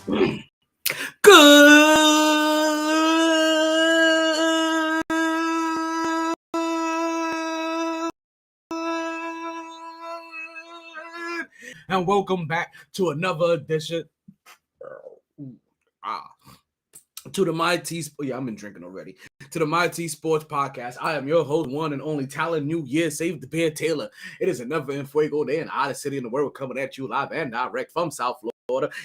And welcome back to another edition to the MyT. Yeah, I've been drinking already. To the MyT Sports Podcast. I am your host, one and only Talent New Year. Save the Bear Taylor. It is another in Fuego Day in the hottest city in the world, coming at you live and direct from South Florida.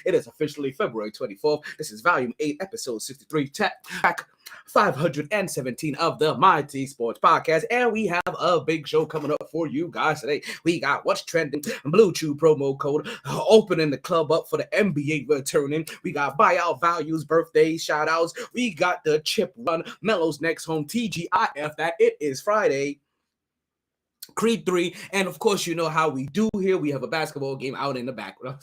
It is officially February 24th. This is Volume 8, Episode 63, track 517 of the MyT Sports Podcast, and we have a big show coming up for you guys today. We got What's Trending, Blue Chew promo code, opening the club up for the NBA returning. We got Buyout Values, birthday shout outs. We got the chip run, Melo's next home, TGIF, that it is Friday. Creed 3, and of course, you know how we do here. We have a basketball game out in the background.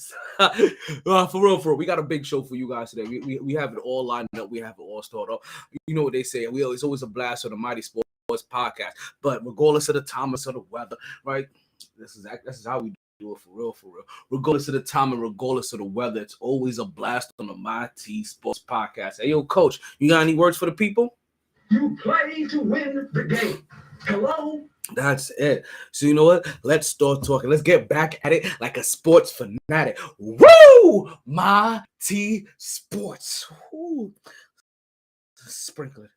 For real, we got a big show for you guys today. We have it all lined up. We have it all stored up. You know what they say. It's always a blast on the MyT Sports Podcast. But regardless of the time or the weather, right? This is how we do it for real. Regardless of the time and regardless of the weather, it's always a blast on the MyT Sports Podcast. Hey, yo, Coach, you got any words for the people? You play to win the game. Hello? That's it. So you know what? Let's start talking. Let's get back at it like a sports fanatic. Woo! MyT Sports. Woo. Sprinkle it.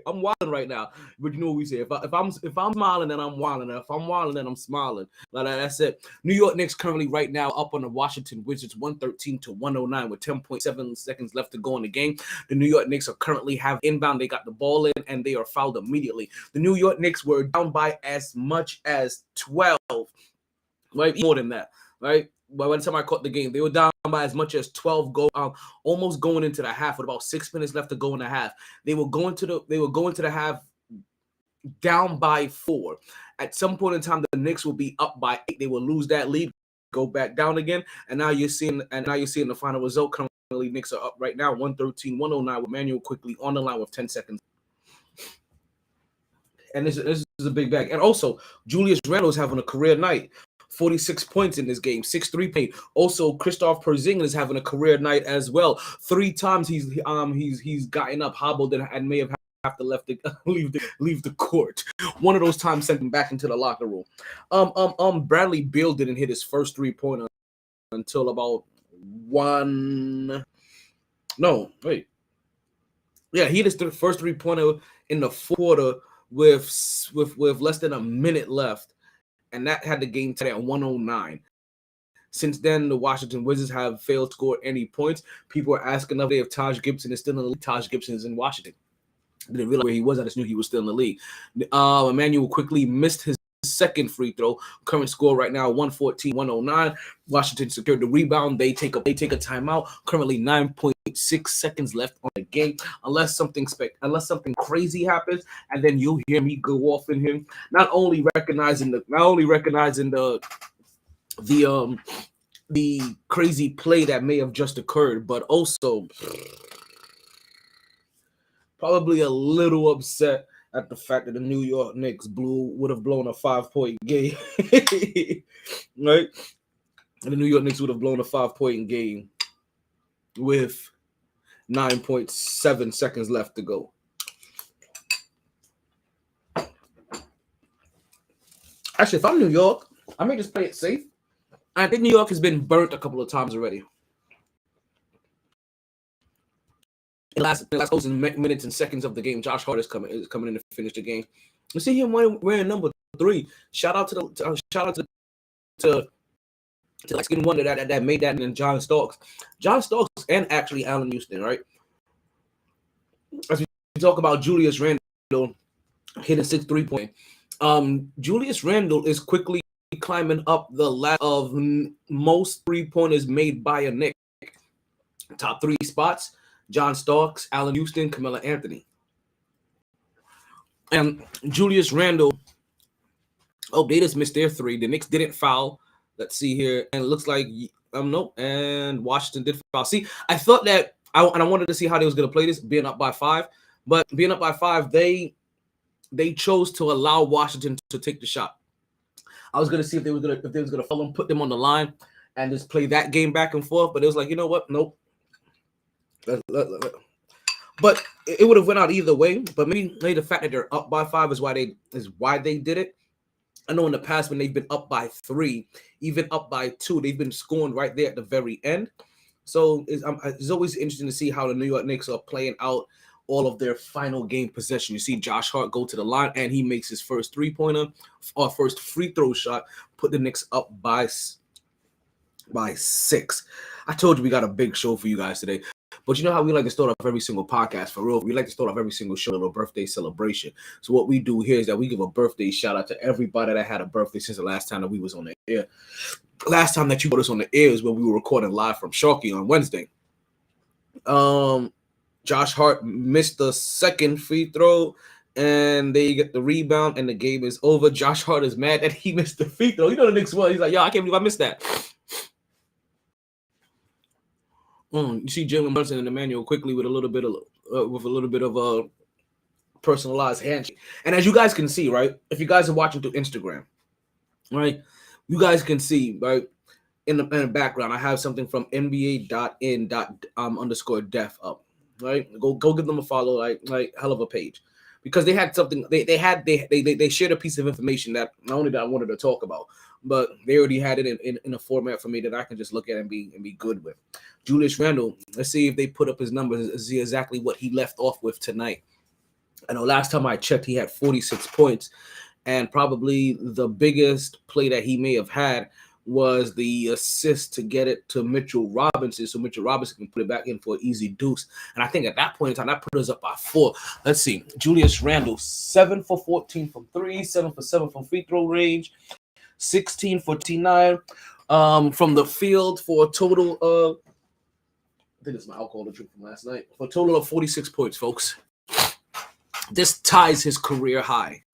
I'm wilding right now, but you know what we say. If I'm smiling, then I'm wilding. If I'm wilding, then I'm smiling. Like that's it. New York Knicks currently right now up on the Washington Wizards, 113-109 with 10.7 seconds left to go in the game. The New York Knicks are currently have inbound. They got the ball in and they are fouled immediately. The New York Knicks were down by as much as 12, right? More than that, right? By the time I caught the game, they were down by as much as 12 almost going into the half with about 6 minutes left to go in the half. They were going to the half down by 4. At some point in time, the Knicks will be up by 8. They will lose that lead, go back down again, and now you're seeing the final result. Currently, Knicks are up right now, 113-109 with Manuel quickly on the line with 10 seconds. And this is a big bag. And also, Julius Randle is having a career night. 46 points in this game, 6 3-point. Also, Kristaps Porzingis is having a career night as well. 3 times he's gotten up, hobbled, and may have to leave the court. One of those times sent him back into the locker room. Bradley Beal didn't hit his first 3-pointer until about he hit his first 3-pointer in the quarter with less than a minute left. And that had the game today at 109. Since then, the Washington Wizards have failed to score any points. People are asking if Taj Gibson is still in the league. Taj Gibson is in Washington. I didn't realize where he was. I just knew he was still in the league. Emmanuel quickly missed his second free throw. Current score right now, 114-109. Washington secured the rebound. They take a timeout. Currently 9.6 seconds left on the game. Unless something crazy happens, and then you'll hear me go off in him. Not only recognizing the crazy play that may have just occurred, but also probably a little upset at the fact that the New York Knicks would have blown a 5-point game. Right? And the New York Knicks would have blown a 5-point game with 9.7 seconds left to go. Actually, if I'm New York, I may just play it safe. I think New York has been burnt a couple of times already. In the last closing minutes and seconds of the game, Josh Hart is coming in to finish the game. You see him wearing number 3. Shout out to the light-skinned wonder that made that, and John Starks, and actually Allen Houston, right? As we talk about Julius Randle hitting 6 3-point, Julius Randle is quickly climbing up the ladder of most 3-pointers made by a Knick. Top 3 spots: John Starks, Allen Houston, Carmelo Anthony. And Julius Randle, they just missed their 3. The Knicks didn't foul. Let's see here. And it looks like, nope. And Washington did foul. See, I thought that, I wanted to see how they was going to play this, being up by 5. But being up by 5, they chose to allow Washington to take the shot. I was going to see if they was going to follow them, put them on the line. and just play that game back and forth. But it was like, you know what? Nope. But it would have went out either way. But maybe the fact that they're up by 5 is why they did it. I know in the past when they've been up by 3, even up by 2, they've been scoring right there at the very end. So it's always interesting to see how the New York Knicks are playing out all of their final game possession. You see Josh Hart go to the line and he makes his first 3-pointer or first free throw shot, put the Knicks up by 6. I told you we got a big show for you guys today. But you know how we like to start off every single podcast, for real? We like to start off every single show with a birthday celebration. So what we do here is that we give a birthday shout out to everybody that had a birthday since the last time that we was on the air. Last time that you put us on the air is when we were recording live from Sharky on Wednesday. Josh Hart missed the second free throw, and they get the rebound, and the game is over. Josh Hart is mad that he missed the free throw. You know the Knicks won. He's like, yo, I can't believe I missed that. You see Jalen Brunson and Emmanuel quickly with a little bit of a personalized handshake. And as you guys can see, right, if you guys are watching through Instagram, right, you guys can see, right, in the background, I have something from NBA.in._def up, right? Go give them a follow, like hell of a page, because they had something. They shared a piece of information that not only that I wanted to talk about, but they already had it in a format for me that I can just look at and be good with. Julius Randle, let's see if they put up his numbers and see exactly what he left off with tonight. I know last time I checked, he had 46 points, and probably the biggest play that he may have had was the assist to get it to Mitchell Robinson, so Mitchell Robinson can put it back in for an easy deuce. And I think at that point in time, that put us up by 4. Let's see. Julius Randle, 7 for 14 from 3, 7 for 7 from free throw range, 16 for 9 from the field for a total of, I think it's my alcohol drink from last night, for a total of 46 points, folks. This ties his career high.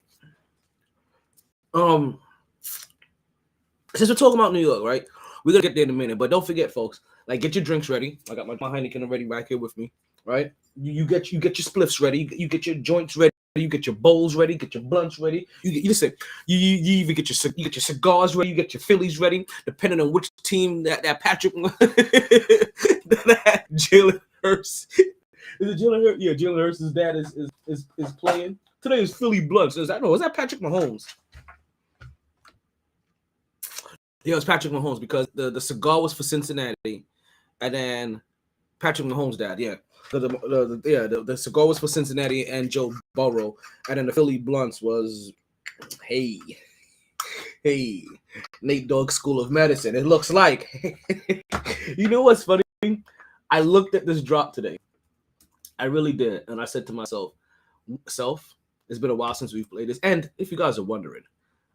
Since we're talking about New York, right? We're gonna get there in a minute, but don't forget, folks. Like, get your drinks ready. I got my Heineken already right here with me, right? You get your spliffs ready. You get your joints ready. You get your bowls ready. Get your blunts ready. You listen. You even get your cigars ready. You get your Phillies ready, depending on which team that Patrick that Jalen Hurts. Is it Jalen Hurts? Yeah, Jalen Hurts' dad is playing. Today is Philly Blunts. Is that Patrick Mahomes? Yeah, it's Patrick Mahomes because the cigar was for Cincinnati, and then Patrick Mahomes' dad. Yeah, the cigar was for Cincinnati and Joe Burrow, and then the Philly Blunts was, hey, Nate Dogg School of Medicine. It looks like. You know what's funny? I looked at this drop today. I really did, and I said to myself, it's been a while since we've played this, and if you guys are wondering,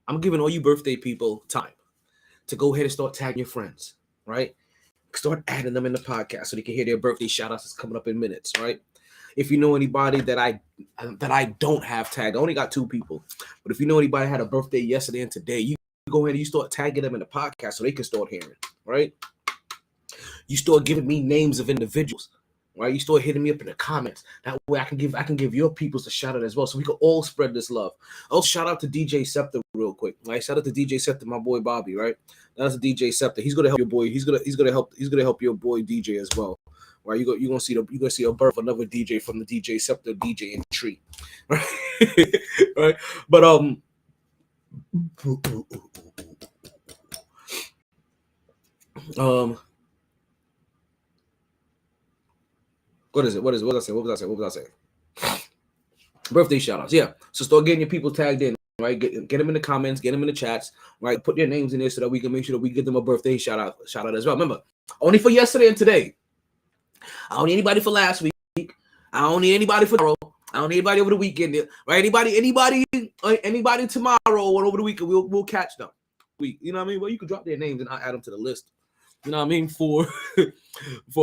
I'm giving all you birthday people time to go ahead and start tagging your friends, right? Start adding them in the podcast so they can hear their birthday shout-outs that's coming up in minutes, right? If you know anybody that I don't have tagged, I only got 2 people, but if you know anybody had a birthday yesterday and today, you go ahead and you start tagging them in the podcast so they can start hearing, right? You start giving me names of individuals, right? You start hitting me up in the comments. That way I can give your peoples a shout out as well, so we can all spread this love. Also, shout out to DJ Scepter real quick, right? Shout out to DJ Scepter, my boy Bobby, right? That's DJ Scepter. He's gonna help your boy. He's gonna help your boy DJ as well, right? You're gonna see a birth of another DJ from the DJ Scepter DJ in tree, right? Right? But what is it? What did I say? What was I saying? Birthday shout-outs. Yeah. So start getting your people tagged in, right? Get them in the comments, get them in the chats, right? Put their names in there so that we can make sure that we give them a birthday shout-out as well. Remember, only for yesterday and today. I don't need anybody for last week. I don't need anybody for tomorrow. I don't need anybody over the weekend, right? Anybody tomorrow or over the weekend, we'll catch them. You know what I mean? Well, you can drop their names and I'll add them to the list. You know what I mean? For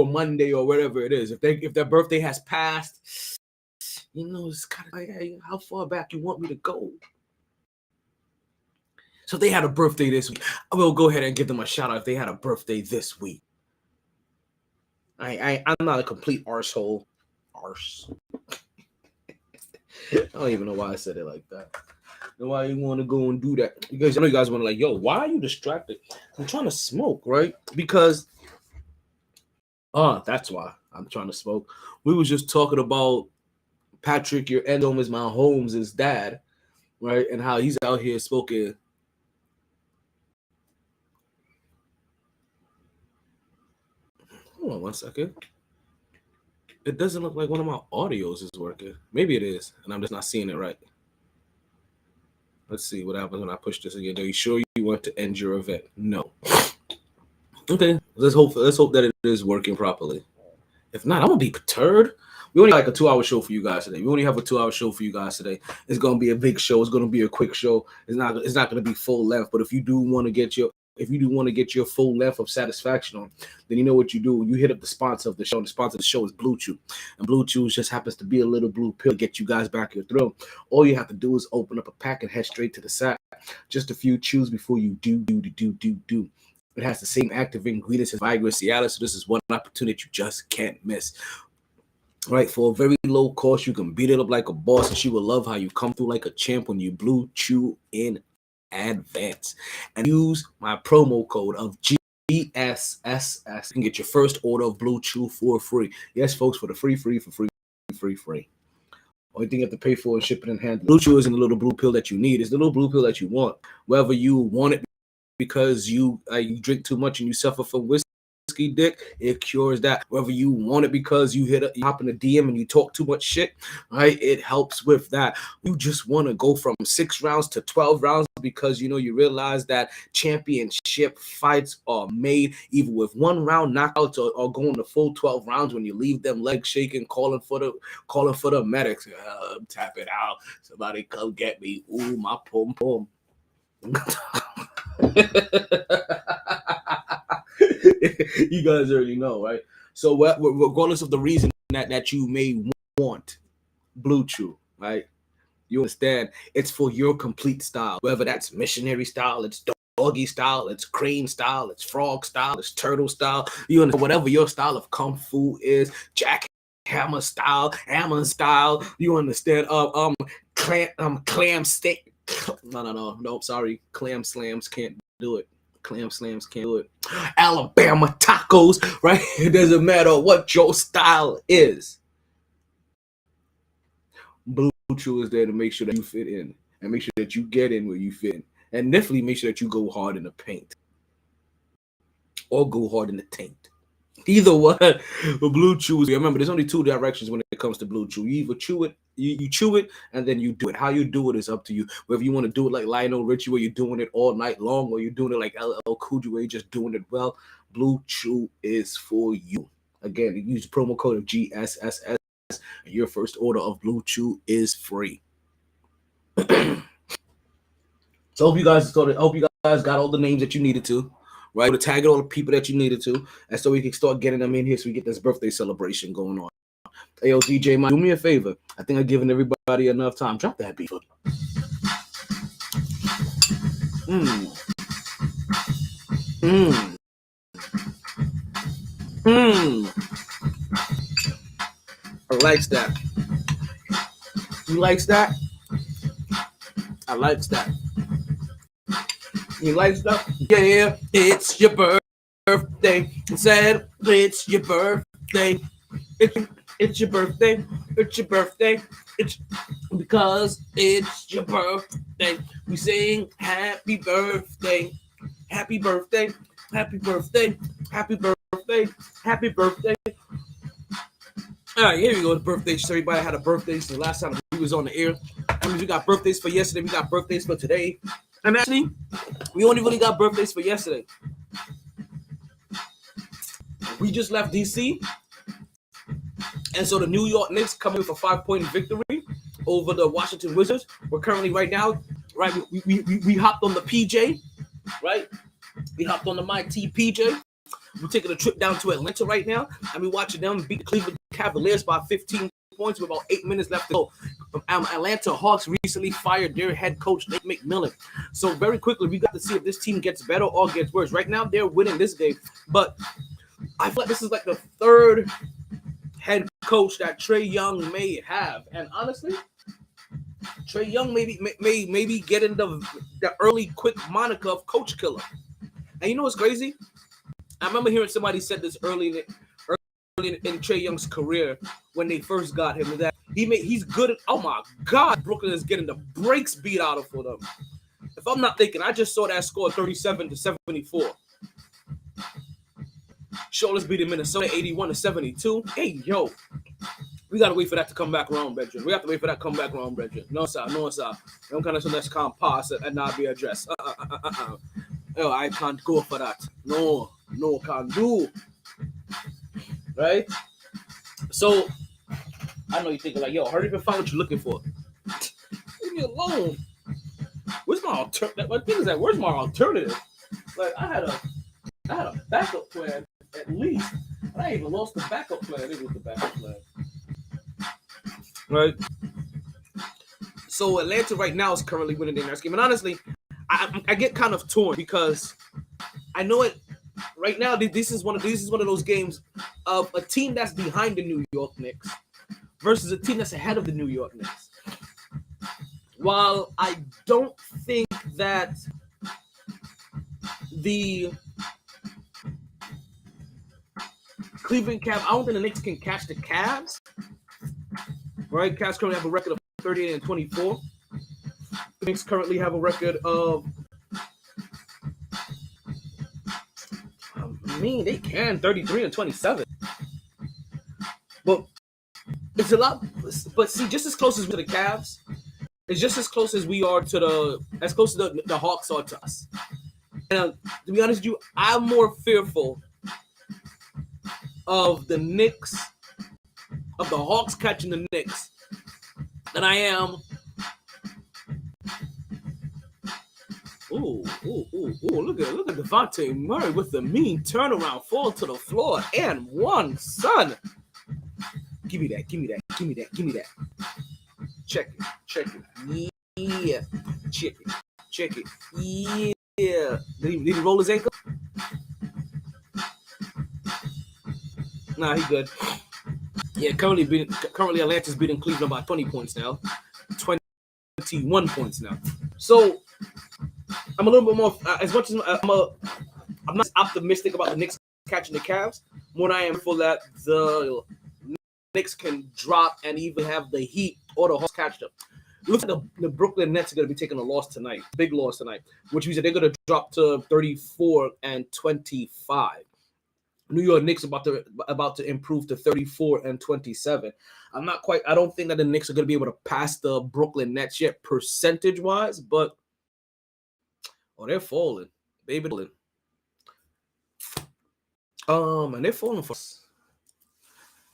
Monday or whatever it is. If their birthday has passed, you know, it's kind of like, hey, how far back you want me to go? So if they had a birthday this week, I will go ahead and give them a shout out if they had a birthday this week. I'm not a complete arsehole. Arse. I don't even know why I said it like that. and why you want to go and do that. Because I know you guys want to like, yo, why are you distracted? I'm trying to smoke, right? Because that's why I'm trying to smoke. We was just talking about Patrick, your endome is my Holmes' dad, right? And how he's out here smoking. Hold on one second. It doesn't look like one of my audios is working. Maybe it is, and I'm just not seeing it right. Let's see what happens when I push this again. Are you sure you want to end your event? No. Okay, let's hope that it is working properly. If not, I'm gonna be perturbed. We only have like a 2-hour show for you guys today. We only have a 2-hour show for you guys today. It's gonna be a big show. It's gonna be a quick show. It's not gonna be full length. But if you do want to get your full length of satisfaction on, then you know what you do. You hit up the sponsor of the show. And the sponsor of the show is Blue Chew. And Blue Chew just happens to be a little blue pill to get you guys back your throat. All you have to do is open up a pack and head straight to the side. Just a few chews before you do. It has the same active ingredients as Viagra Cialis, so this is one opportunity you just can't miss. Right, for a very low cost, you can beat it up like a boss, and she will love how you come through like a champ when you Blue Chew in advance. And use my promo code of GSSS. You can get your first order of Blue Chew for free. Yes, folks, for the free. Only thing you have to pay for is shipping and handling. Blue Chew isn't the little blue pill that you need. It's the little blue pill that you want. Whether you want it because you drink too much and you suffer from whiskey dick, it cures that. Whether you want it because you hop in the DM and you talk too much shit, right? It helps with that. You just want to go from 6 rounds to 12 rounds because you realize that championship fights are made either with 1 round knockouts or going the full 12 rounds when you leave them legs shaking, calling for the medics. Tap it out. Somebody come get me. Ooh, my pom pom. You guys already know, right? So regardless of the reason that you may want Blue Chew, right? You understand it's for your complete style, whether that's missionary style, it's doggy style, it's crane style, it's frog style, it's turtle style. You understand whatever your style of kung fu is, jackhammer style, hammer style. You understand? Clam steak. No, sorry, clam slams can't do it. Clam slams can't do it. Alabama tacos, right? It doesn't matter what your style is. Blue Chew is there to make sure that you fit in and make sure that you get in where you fit in. And definitely make sure that you go hard in the paint or go hard in the taint. Either one. But Blue Chew is, remember, there's only 2 directions when it comes to Blue Chew. You either chew it, you chew it, and then you do it. How you do it is up to you. Whether you want to do it like Lionel Richie, where you're doing it all night long, or you're doing it like LL Cool J, where you're just doing it well, Blue Chew is for you. Again, use the promo code of GSSS, and your first order of Blue Chew is free. So hope you guys got all the names that you needed to. Right, to tag all the people that you needed to, and so we can start getting them in here so we get this birthday celebration going on. Hey, yo, DJ Mike, do me a favor. I think I've given everybody enough time. Drop that beat. I likes that. You likes that? I likes that. You likes that? Yeah, it's your birthday. Said it's your birthday. It's your birthday. It's your birthday. It's because it's your birthday. We sing happy birthday. Happy birthday. Happy birthday. Happy birthday. Happy birthday. All right, here we go. The birthdays. Everybody had a birthday since the last time we was on the air. I mean, we got birthdays for yesterday. We got birthdays for today. And actually, we only really got birthdays for yesterday. We just left DC. And so the New York Knicks coming with a 5-point victory over the Washington Wizards. We're currently right now, right? We hopped on the PJ, right? We hopped on the MyT PJ. We're taking a trip down to Atlanta right now, and we're watching them beat the Cleveland Cavaliers by 15 points with about 8 minutes left to go. Atlanta Hawks recently fired their head coach, Nate McMillan. So very quickly, we got to see if this team gets better or gets worse. Right now, they're winning this game, but I feel like this is like the 3rd head coach that Trae Young may have. And honestly, Trae Young maybe getting the early quick moniker of Coach Killer. And you know what's crazy? I remember hearing somebody said this early in Trae Young's career when they first got him, that he's good at, oh my God, Brooklyn is getting the brakes beat out of for them. If I'm not thinking, I just saw that score 37-74. Charlotte's beating Minnesota 81-72. Hey, yo, we gotta wait for that to come back around, Brethren. We have to wait for that to come back around, Brethren. No, sir. Don't kind of let's come pass and not be addressed. Oh, I can't go for that. No, can't do. Right? So, I know you're thinking like, yo, hurry up and find what you're looking for. Leave me alone. Where's my alternative? What thing is that? Where's my alternative? Like, I had a backup plan at least. I even lost the backup plan. It was the backup plan. Right? So Atlanta right now is currently winning their next game. And honestly, I get kind of torn because I know it right now. This is one of those games of a team that's behind the New York Knicks versus a team that's ahead of the New York Knicks. While I don't think that the Cleveland Cavs, I don't think the Knicks can catch the Cavs. Right? Cavs currently have a record of 38-24. The Knicks currently have a record of, they can 33-27. But it's a lot. But see, just as close as to the Cavs, it's just as close as we are to as close as the Hawks are to us. And to be honest with you, I'm more fearful of the Knicks, of the Hawks catching the Knicks, than I am. Ooh, look at Devontae Murray with the mean turnaround, fall to the floor, and one, son. Give me that. Check it. Yeah. Check it. Yeah. Did he roll his ankle? Nah, he good. Yeah, currently Atlanta's beating Cleveland by 20 points now. 21 points now. So I'm a little bit more, as much as I'm not optimistic about the Knicks catching the Cavs, more than I am for that the Knicks can drop and even have the Heat or the Hawks catch them. It looks like the Brooklyn Nets are going to be taking a loss tonight, big loss tonight, which means that they're going to drop to 34-25. New York Knicks about to improve to 34-27. I don't think that the Knicks are going to be able to pass the Brooklyn Nets yet percentage-wise, but they're falling. Baby. And they're falling for us.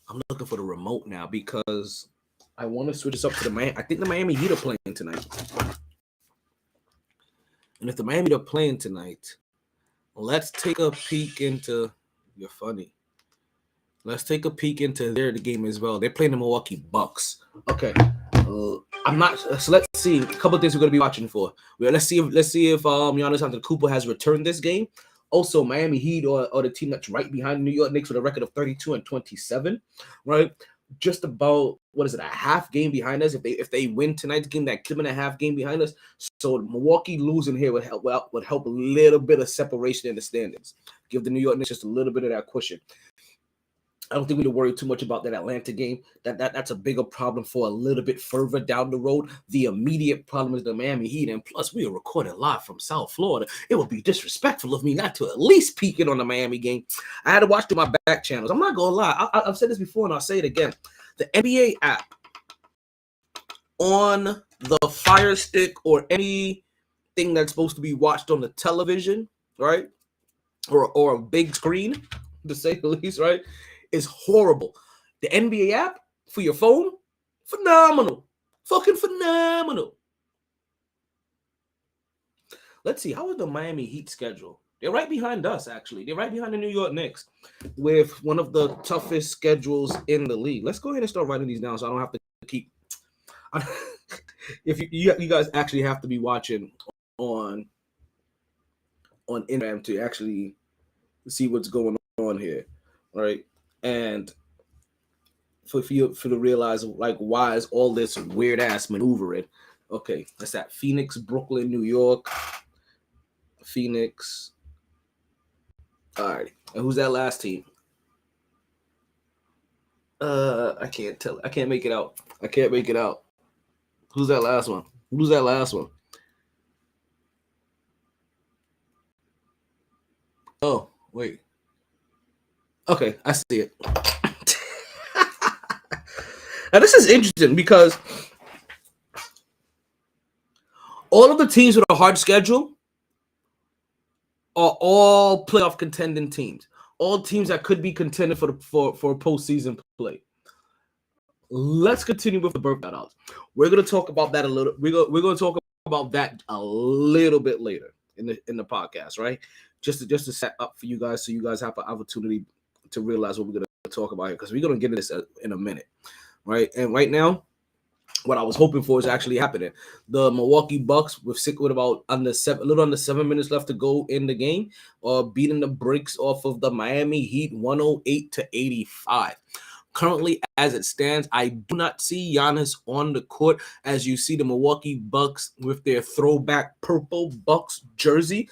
I'm looking for the remote now because I want to switch this up to the Miami. I think the Miami Heat are playing tonight. And if the Miami are playing tonight, let's take a peek into. You're funny. Let's take a peek into the game as well. They're playing the Milwaukee Bucks. Okay. I'm not. So let's see. A couple of things we're going to be watching for. Let's see if Giannis Antetokounmpo has returned this game. Also, Miami Heat or the team that's right behind the New York Knicks with a record of 32-27. Right. Just about, a half game behind us. If they win tonight's game, that give them a half game behind us. So Milwaukee losing here would help a little bit of separation in the standings. Give the New York Knicks just a little bit of that cushion. I don't think we need to worry too much about that Atlanta game. That's a bigger problem for a little bit further down the road. The immediate problem is the Miami Heat, and plus we are recording live from South Florida. It would be disrespectful of me not to at least peek in on the Miami game. I had to watch through my back channels. I'm not gonna lie. I've said this before, and I'll say it again. The NBA app on the Fire Stick or anything that's supposed to be watched on the television, right, or a big screen, to say the least, right, is horrible. The NBA app for your phone, phenomenal. Fucking phenomenal. Let's see. How is the Miami Heat schedule? They're right behind us, actually. They're right behind the New York Knicks with one of the toughest schedules in the league. Let's go ahead and start writing these down so I don't have to keep. If you guys actually have to be watching on Instagram to actually see what's going on here, right? And for you to realize, like, why is all this weird ass maneuvering Okay, that's that. Phoenix, Brooklyn, New York. Phoenix. All right. And who's that last team? I can't tell. I can't make it out. I can't make it out. Who's that last one? Who's that last one? Oh, wait. Okay, I see it. Now this is interesting because all of the teams with a hard schedule are all playoff contending teams. All teams that could be contended for postseason play. Let's continue with the birthday outs. We're gonna talk about that a little. We're gonna talk about that a little bit later in the podcast, right? Just to set up for you guys, so you guys have an opportunity to realize what we're gonna talk about here, because we're gonna get into this in a minute, right? And right now, what I was hoping for is actually happening. The Milwaukee Bucks, with about a little under 7 minutes left to go in the game, are beating the brakes off of the Miami Heat 108-85. Currently, as it stands, I do not see Giannis on the court. As you see the Milwaukee Bucks with their throwback purple Bucks jersey.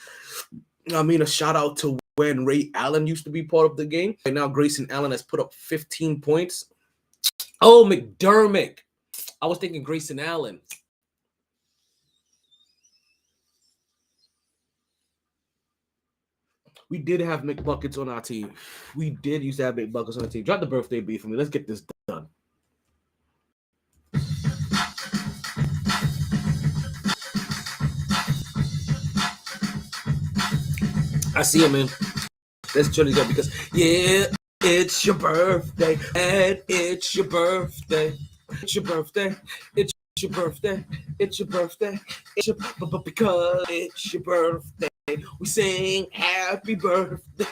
I mean, a shout out to when Ray Allen used to be part of the game. Right now, Grayson Allen has put up 15 points. Oh, McDermott. I was thinking Grayson Allen. We did have McBuckets on our team. We did used to have McBuckets on the team. Drop the birthday beat for me. Let's get this done. I see him, man. Let's turn it up because, yeah, it's your birthday, and it's your birthday. It's your birthday. It's your birthday. It's your birthday. It's your but because it's your birthday, we sing happy birthday.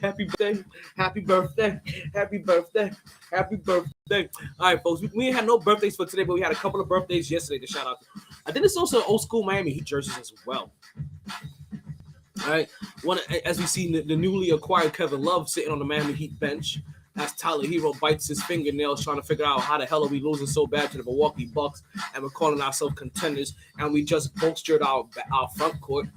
Happy birthday, happy birthday, happy birthday, happy birthday. All right, folks, we ain't had no birthdays for today, but we had a couple of birthdays yesterday to shout out to. I think it's also old school Miami Heat jerseys as well. All right, as we see the newly acquired Kevin Love sitting on the Miami Heat bench, as Tyler Hero bites his fingernails trying to figure out how the hell are we losing so bad to the Milwaukee Bucks, and we're calling ourselves contenders, and we just bolstered our front court.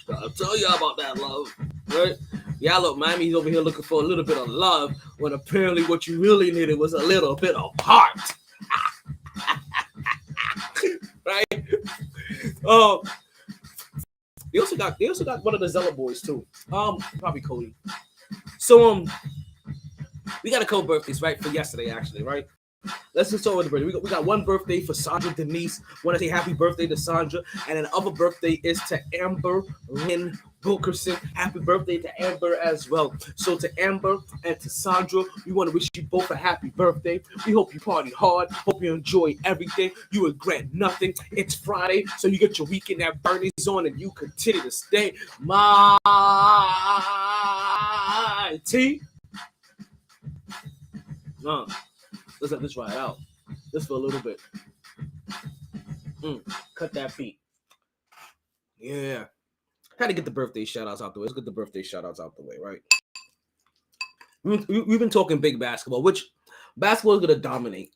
I'll tell you about that, Love. Right? Yeah, look, Miami's over here looking for a little bit of love, when apparently what you really needed was a little bit of heart. Right? They also got one of the Zealot boys too. Probably Cody. So we got a couple birthdays, right, for yesterday actually, right? Let's just start with the birthday. We got one birthday for Sandra Denise. Want to say happy birthday to Sandra, and then other birthday is to Amber Lynn Wilkerson. Happy birthday to Amber as well. So to Amber and to Sandra, we want to wish you both a happy birthday. We hope you party hard. Hope you enjoy everything. You regret nothing. It's Friday, so you get your weekend at Bernie's on, and you continue to stay MyT. Let's let this ride out. Just for a little bit. Cut that beat. Yeah. Had to get the birthday shout-outs out the way. Let's get the birthday shout-outs out the way, right? We've been talking big basketball, which basketball is going to dominate.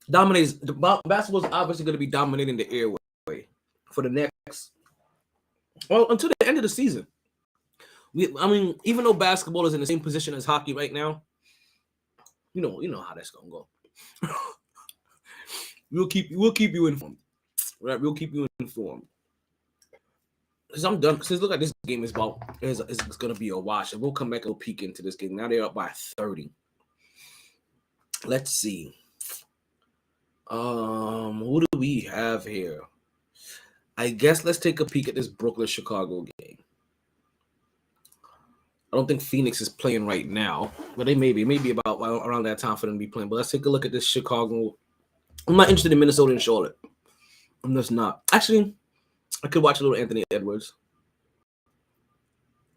Basketball is obviously going to be dominating the airway for the next, well, until the end of the season. Even though basketball is in the same position as hockey right now, you know how that's gonna go. We'll keep you informed, right? We'll keep you informed. Because I'm done. Since look like this game is gonna be a wash, and we'll come back and we'll peek into this game. Now they're up by 30. Let's see. Who do we have here? I guess let's take a peek at this Brooklyn-Chicago game. I don't think Phoenix is playing right now, but they may be about around that time for them to be playing. But let's take a look at this Chicago. I'm not interested in Minnesota and Charlotte. I'm just not. Actually, I could watch a little Anthony Edwards.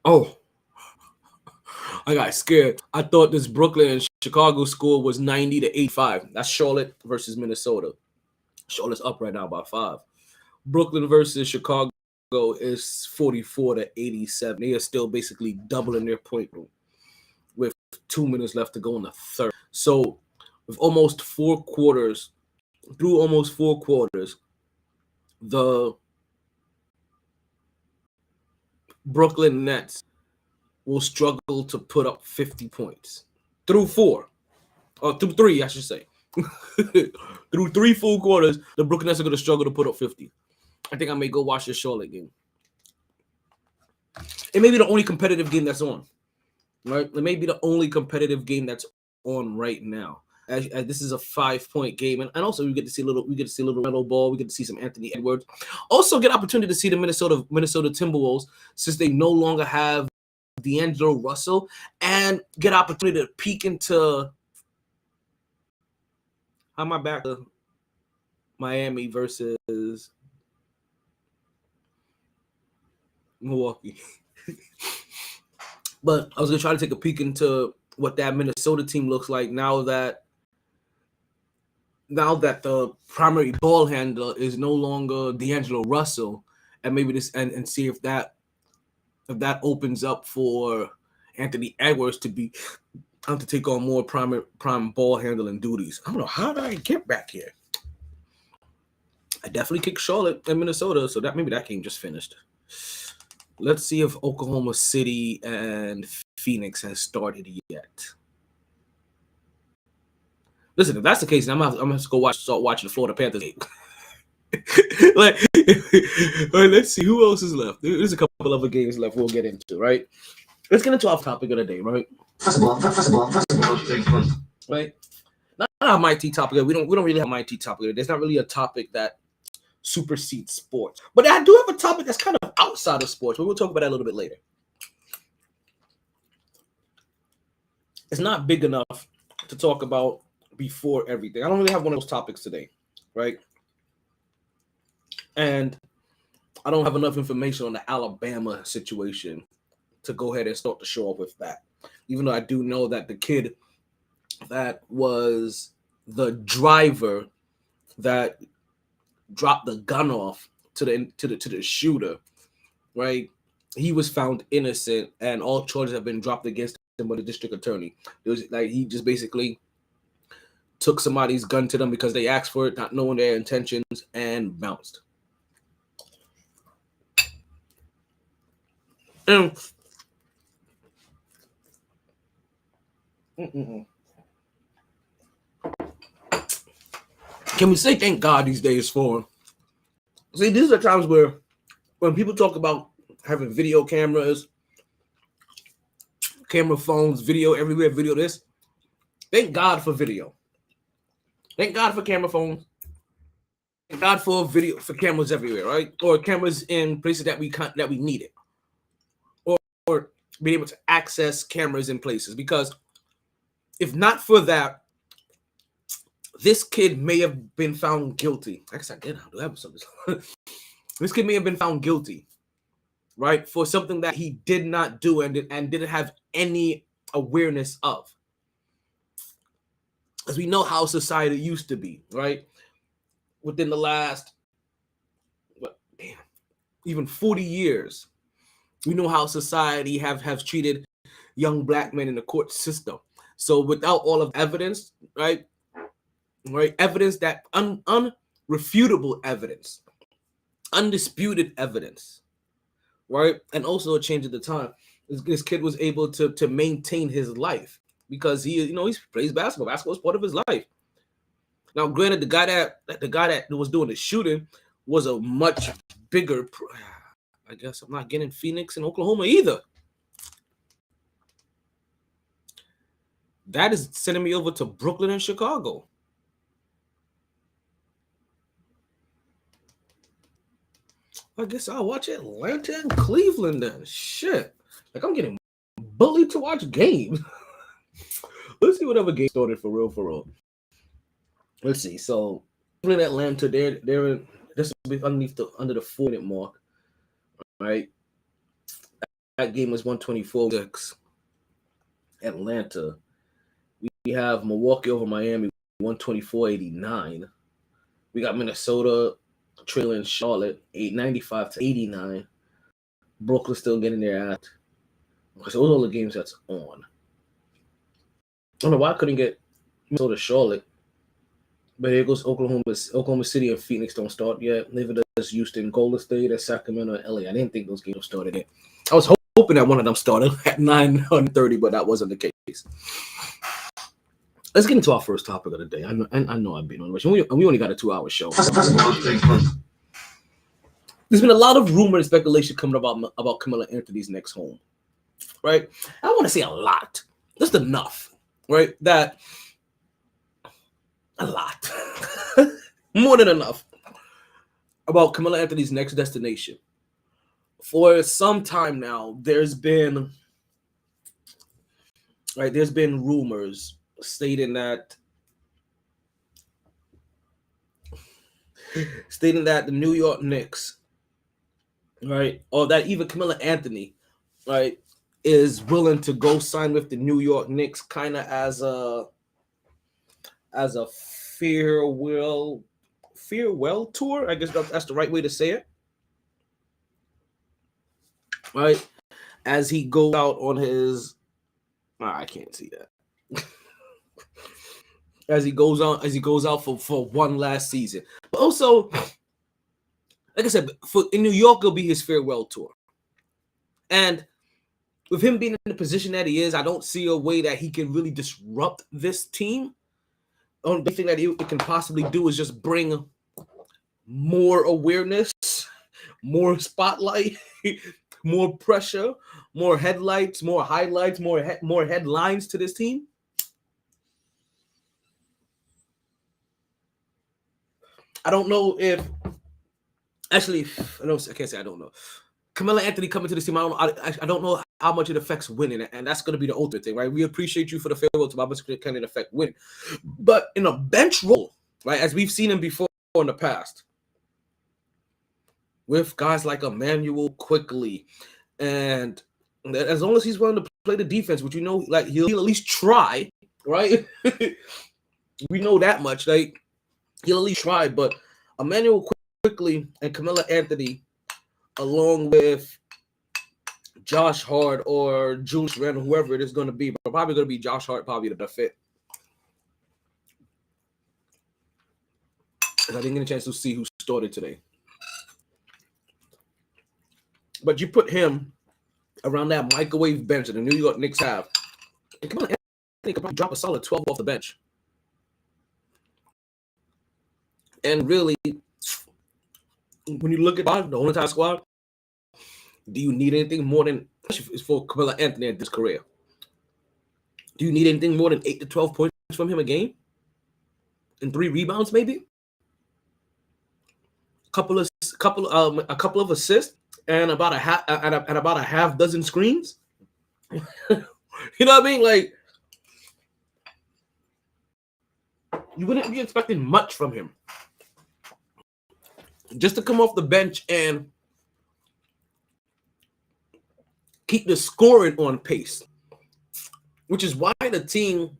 Oh, I got scared. I thought this Brooklyn and Chicago score was 90-85. That's Charlotte versus Minnesota. Charlotte's up right now by 5. Brooklyn versus Chicago is 44-87. They are still basically doubling their point room, with 2 minutes left to go in the third. So with almost 4 quarters, the Brooklyn Nets will struggle to put up 50 points. Through 3, I should say. Through 3 full quarters, the Brooklyn Nets are going to struggle to put up 50. I think I may go watch the Charlotte game. It may be the only competitive game that's on, right? It may be the only competitive game that's on right now. As this is a 5-point game, and also we get to see a little Melo ball. We get to see some Anthony Edwards. Also get opportunity to see the Minnesota Timberwolves, since they no longer have D'Angelo Russell, and get opportunity to peek into how am I back to Miami versus Milwaukee. But I was gonna try to take a peek into what that Minnesota team looks like now that the primary ball handler is no longer D'Angelo Russell, and maybe this and see if that opens up for Anthony Edwards to take on more prime ball handling duties. I don't know, how did I get back here? I definitely kicked Charlotte and Minnesota, so that maybe that game just finished. Let's see if Oklahoma City and Phoenix has started yet. Listen, if that's the case, I'm gonna have to go start watching the Florida Panthers game. Like, all right, let's see who else is left. There's a couple other games left we'll get into, right? Let's get into our topic of the day, right? First of all. Right? Not our MyT topic. We don't really have MyT topic. There's not really a topic that supersedes sports. But I do have a topic that's kind of outside of sports, but we'll talk about that a little bit later. It's not big enough to talk about before everything. I don't really have one of those topics today, right? And I don't have enough information on the Alabama situation to go ahead and start the show off with that. Even though I do know that the kid that was the driver that dropped the gun off to the shooter, right? He was found innocent, and all charges have been dropped against him by the district attorney. It was like he just basically took somebody's gun to them because they asked for it, not knowing their intentions, and bounced. Can we say thank God these days for? See, these are times where when people talk about having video cameras, camera phones, video everywhere, video this, thank God for video. Thank God for camera phones. Thank God for video, for cameras everywhere, right? Or cameras in places that we need it. Or being able to access cameras in places, because if not for that, this kid may have been found guilty. I guess I did do episodes. This kid may have been found guilty, right, for something that he did not do and didn't have any awareness of. As we know how society used to be, right? Within the last, even 40 years, we know how society have treated young black men in the court system. So without all of evidence, right, evidence that unrefutable evidence, undisputed evidence, right, and also a change at the time, this kid was able to maintain his life because he plays basketball. Basketball is part of his life. Now, granted, the guy that was doing the shooting was a much bigger. I guess I'm not getting Phoenix and Oklahoma either. That is sending me over to Brooklyn and Chicago. I guess I'll watch Atlanta and Cleveland then. Shit. Like, I'm getting bullied to watch games. Let's see what other game started for real. Let's see. So, in Atlanta, they're in, this will be under the 4-minute mark, right? That game was 124-6. Atlanta. We have Milwaukee over Miami, 124-89. We got Minnesota trailing Charlotte, 895-89. Brooklyn still getting their ass. So those are all the games that's on. don't know why I couldn't get Minnesota Charlotte. But here goes Oklahoma City and Phoenix don't start yet. Neither does Houston, Golden State, and Sacramento, and LA. I didn't think those games started yet. I was hoping that one of them started at 9:30, but that wasn't the case. Let's get into our first topic of the day. I know I've been on, we only got a 2-hour show. There's been a lot of rumor and speculation coming about Carmelo Anthony's next home, right? I don't want to say a lot, just enough, right? That a lot, more than enough, about Carmelo Anthony's next destination. For some time now, there's been rumors stating that the New York Knicks, right, or that even Carmelo Anthony, right, is willing to go sign with the New York Knicks, kind of as a farewell tour. I guess that's the right way to say it, right? As he goes out on his, I can't see that. as he goes out for one last season. But also, like I said, in New York, it'll be his farewell tour. And with him being in the position that he is, I don't see a way that he can really disrupt this team. The only thing that it can possibly do is just bring more awareness, more spotlight, more pressure, more headlights, more highlights, more headlines to this team. I don't know if actually, I can't say I don't know. Carmelo Anthony coming to this team, I don't know how much it affects winning, and that's going to be the ultimate thing, right? We appreciate you for the farewell to, how much can it affect winning? But in a bench role, right, as we've seen him before in the past, with guys like Emmanuel Quickly, and as long as he's willing to play the defense, which like he'll at least try, right? We know that much, like he'll at least try. But Emmanuel Quickly and Carmelo Anthony, along with Josh Hart or Julius Randle, whoever it is going to be, but probably going to be Josh Hart, probably the fit. I didn't get a chance to see who started today. But you put him around that microwave bench that the New York Knicks have, and Carmelo Anthony could probably drop a solid 12 off the bench. And really, when you look at the whole entire squad, do you need anything more than for Carmelo Anthony in this career? Do you need anything more than 8 to 12 points from him a game? And 3 rebounds, maybe? A couple of assists and about a half dozen screens? You know what I mean? Like, you wouldn't be expecting much from him. Just to come off the bench and keep the scoring on pace, which is why the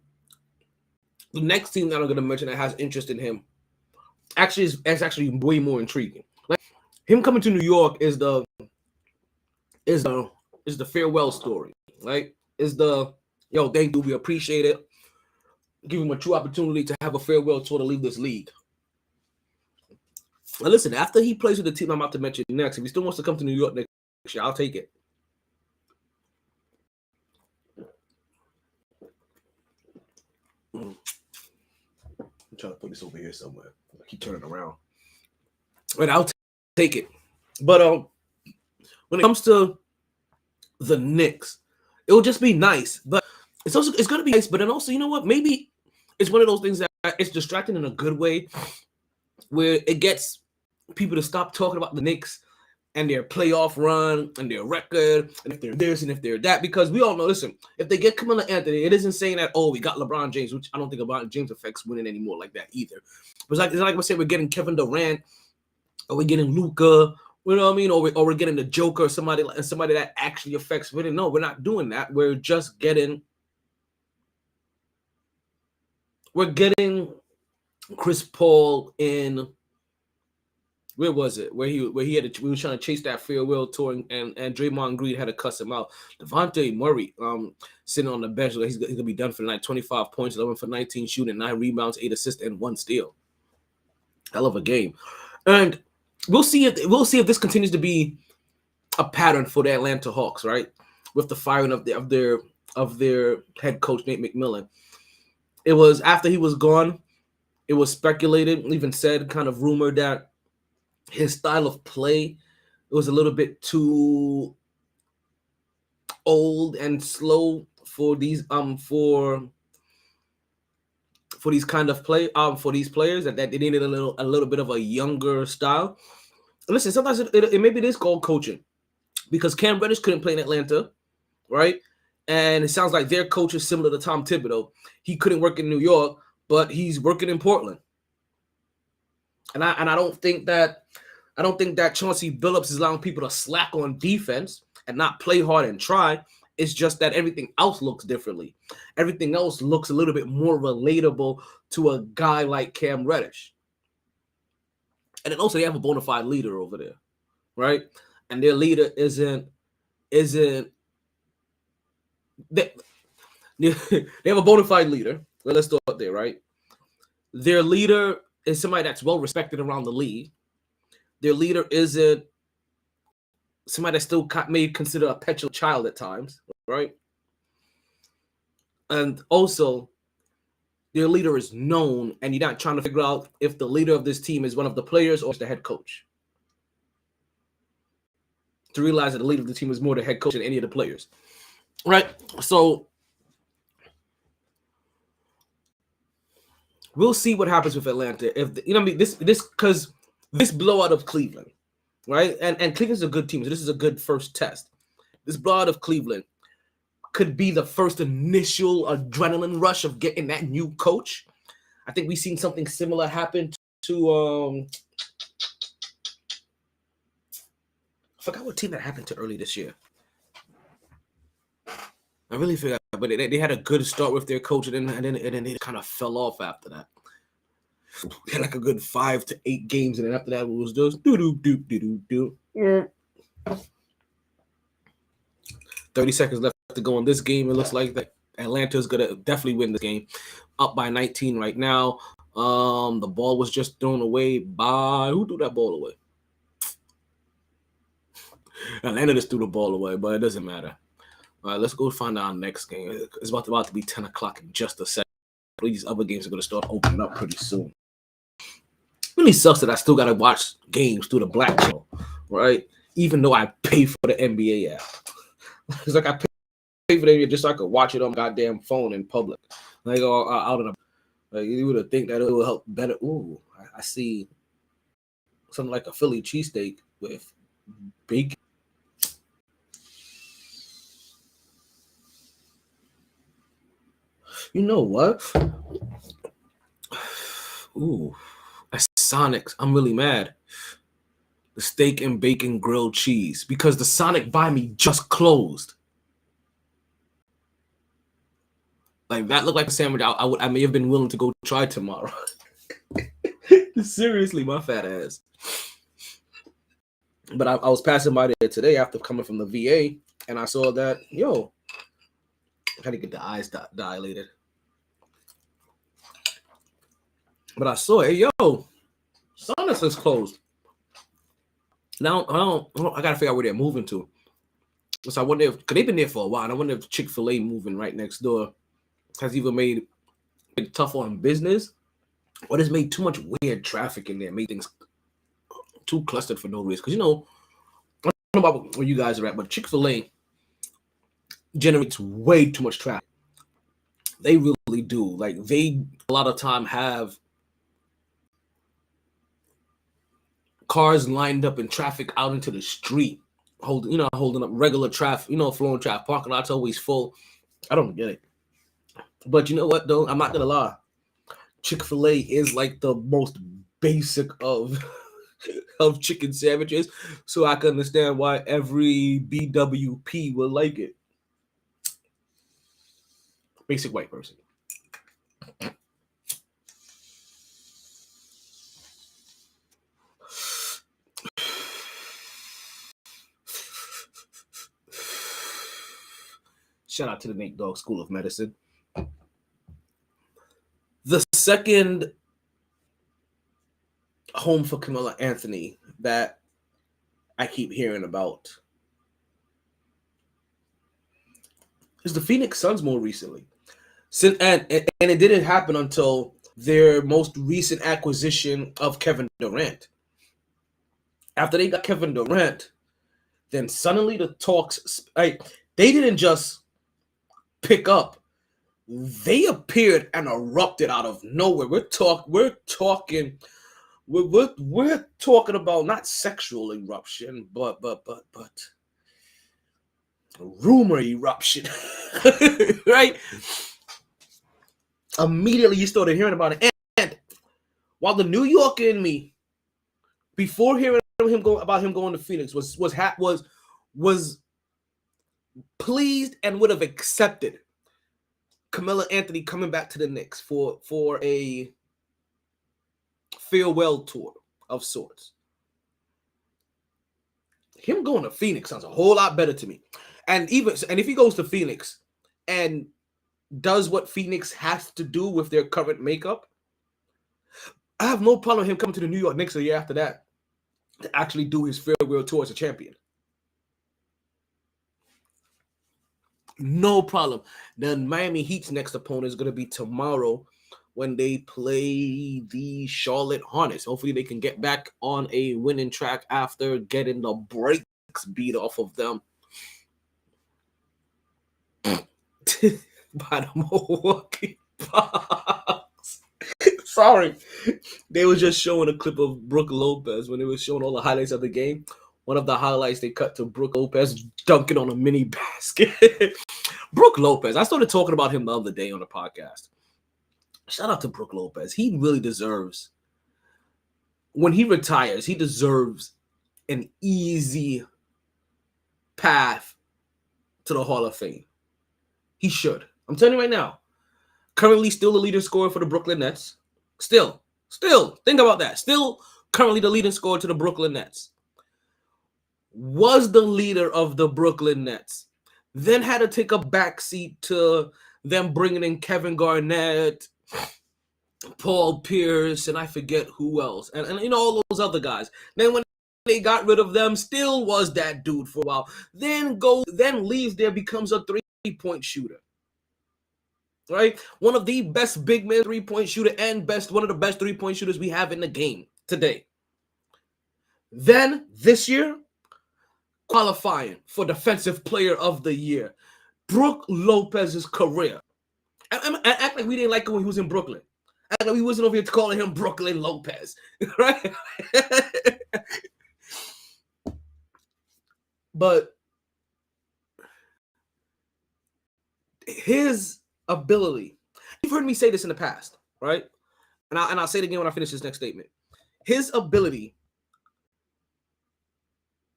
next team that I'm going to mention that has interest in him, is actually way more intriguing. Like, him coming to New York is the farewell story, right? Is the thank you, we appreciate it. Give him a true opportunity to have a farewell tour to leave this league. Now listen, after he plays with the team I'm about to mention next, if he still wants to come to New York next year, I'll take it. I'm trying to put this over here somewhere. I keep turning around. But I'll take it. But when it comes to the Knicks, it will just be nice. But it's going to be nice. But then also, you know what? Maybe it's one of those things that it's distracting in a good way, where it gets people to stop talking about the Knicks and their playoff run and their record and if they're this and if they're that, because we all know, listen, if they get Carmelo Anthony, it isn't saying that, we got LeBron James, which I don't think LeBron James affects winning anymore like that either. But it's like I said, we're getting Kevin Durant, or we're getting Luka, you know what I mean, or we're getting the Joker, somebody that actually affects winning. No, we're not doing that. We're getting Chris Paul in Where was it? Where he had we was trying to chase that farewell tour, and Draymond Green had to cuss him out. Devontae Murray, sitting on the bench, he's gonna be done for the night. 25 points, 11 for 19 shooting, 9 rebounds, 8 assists, and 1 steal. Hell of a game, and we'll see if this continues to be a pattern for the Atlanta Hawks, right? With the firing of their head coach Nate McMillan. It was after he was gone. It was speculated, even said, kind of rumored that his style of play was a little bit too old and slow for these for these kind of play for these players, that they needed a little bit of a younger style. Listen, sometimes it maybe it is called coaching, because Cam Reddish couldn't play in Atlanta, right? And it sounds like their coach is similar to Tom Thibodeau. He couldn't work in New York, but he's working in Portland. And I don't think that Chauncey Billups is allowing people to slack on defense and not play hard and try. It's just that everything else looks differently. Everything else looks a little bit more relatable to a guy like Cam Reddish. And then also they have a bona fide leader over there, right? And their leader isn't they have a bona fide leader. Well, let's start there, right? Their leader is somebody that's well respected around the league. Their leader isn't somebody that's still may consider a petulant child at times, right? And also, their leader is known, and you're not trying to figure out if the leader of this team is one of the players or the head coach. To realize that the leader of the team is more the head coach than any of the players, right? So we'll see what happens with Atlanta. If this because this blowout of Cleveland, right? And Cleveland's a good team, so this is a good first test. This blowout of Cleveland could be the first initial adrenaline rush of getting that new coach. I think we've seen something similar happen to I forgot what team that happened to early this year. I really forgot, but they had a good start with their coach, and then they kind of fell off after that. They had like a good 5 to 8 games, and then after that it was just do. 30 seconds left to go in this game. It looks like that Atlanta's gonna definitely win the game, up by 19 right now. The ball was just thrown away by who threw that ball away? Atlanta just threw the ball away, but it doesn't matter. All right, let's go find our next game. It's about to be 10 o'clock in just a second. These other games are going to start opening up pretty soon. It really sucks that I still got to watch games through the Black Channel, right? Even though I pay for the NBA app. It's like I pay for the NBA just so I could watch it on my goddamn phone in public. Like out in the, like, you would think that it would help better. Ooh, I see something like a Philly cheesesteak with bacon. You know what? Ooh, that's Sonic's. I'm really mad. The steak and bacon grilled cheese, because the Sonic by me just closed. Like, that looked like a sandwich I may have been willing to go try tomorrow. Seriously, my fat ass. But I was passing by there today after coming from the VA, and I saw that, yo, I had to get the eyes dilated. But I saw, hey, yo, Sonic's is closed. Now I gotta figure out where they're moving to. So I wonder if, because they've been there for a while, and I wonder if Chick-fil-A moving right next door has either made it tough on business, or just made too much weird traffic in there, made things too clustered for no reason. Because, you know, I don't know about where you guys are at, but Chick-fil-A generates way too much traffic. They really do. Like, they a lot of time have cars lined up in traffic out into the street, holding up regular traffic, flowing traffic. Parking lot's always full. I don't get it. But you know what, though? I'm not gonna lie. Chick-fil-A is like the most basic of chicken sandwiches, so I can understand why every BWP will like it. Basic white person. Shout out to the Nate Dogg School of Medicine. The second home for Carmelo Anthony that I keep hearing about is the Phoenix Suns more recently. And it didn't happen until their most recent acquisition of Kevin Durant. After they got Kevin Durant, then suddenly the talks, they didn't just pick up. They appeared and erupted out of nowhere. We're talking about not sexual eruption, but rumor eruption, right? Immediately you started hearing about it, and while the New Yorker in me, before hearing about him going to Phoenix, was pleased and would have accepted Carmelo Anthony coming back to the Knicks for a farewell tour of sorts. Him going to Phoenix sounds a whole lot better to me. And if he goes to Phoenix and does what Phoenix has to do with their current makeup, I have no problem with him coming to the New York Knicks a year after that to actually do his farewell tour as a champion. No problem. The Miami Heat's next opponent is going to be tomorrow when they play the Charlotte Hornets. Hopefully they can get back on a winning track after getting the brakes beat off of them by the Milwaukee Bucks. Sorry. They were just showing a clip of Brook Lopez when they were showing all the highlights of the game. One of the highlights, they cut to Brook Lopez dunking on a mini basket. Brook Lopez, I started talking about him the other day on the podcast. Shout out to Brook Lopez. He really deserves, when he retires, he deserves an easy path to the Hall of Fame. He should. I'm telling you right now. Currently still the leading scorer for the Brooklyn Nets. Still. Think about that. Still currently the leading scorer to the Brooklyn Nets. Was the leader of the Brooklyn Nets. Then had to take a backseat to them bringing in Kevin Garnett, Paul Pierce, and I forget who else. And all those other guys. Then when they got rid of them, still was that dude for a while. Then leaves there, becomes a three-point shooter. Right? One of the best big men three-point shooter and one of the best three-point shooters we have in the game today. Then this year, qualifying for Defensive Player of the Year. Brook Lopez's career. Act like we didn't like him when he was in Brooklyn. Act like we wasn't over here calling him Brooklyn Lopez. Right? But his ability, you've heard me say this in the past, right? And I'll say it again when I finish this next statement. His ability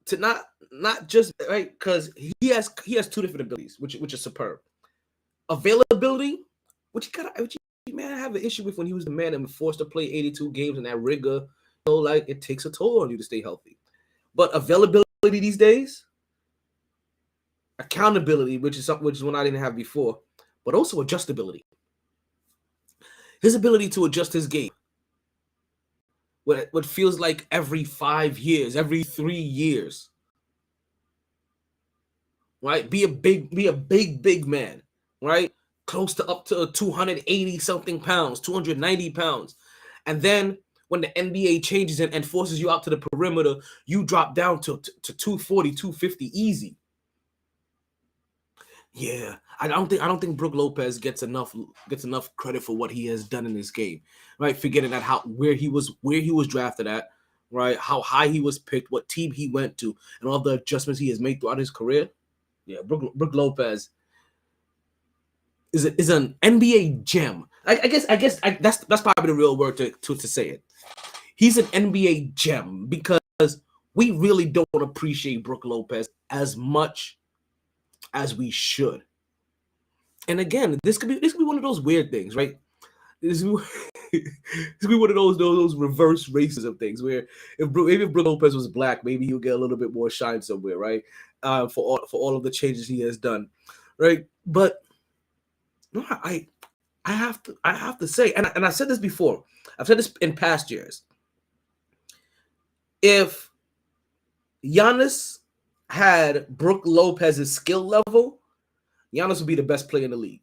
to not just, right, because he has two different abilities, which is superb. Availability, which you may have an issue with when he was the man and was forced to play 82 games in that rigor. It takes a toll on you to stay healthy. But availability these days, accountability, which is one I didn't have before, but also adjustability. His ability to adjust his game. What feels like every 5 years, every 3 years. Right? Be a big man, right? Close to up to 280 something pounds, 290 pounds. And then when the NBA changes and forces you out to the perimeter, you drop down to 240, 250 easy. Yeah, I don't think Brook Lopez gets enough credit for what he has done in this game, right? Forgetting that where he was drafted at, right? How high he was picked, what team he went to, and all the adjustments he has made throughout his career. Yeah, Brook Lopez is an NBA gem. I guess that's probably the real word to say it. He's an NBA gem because we really don't appreciate Brook Lopez as much as we should. And again, this could be one of those weird things, right? This could be one of those reverse racism things where if Brook Lopez was black, maybe he'll get a little bit more shine somewhere, right? For all of the changes he has done. right? But no, I have to say, and I said this before. I've said this in past years. If Giannis had Brook Lopez's skill level, Giannis would be the best player in the league.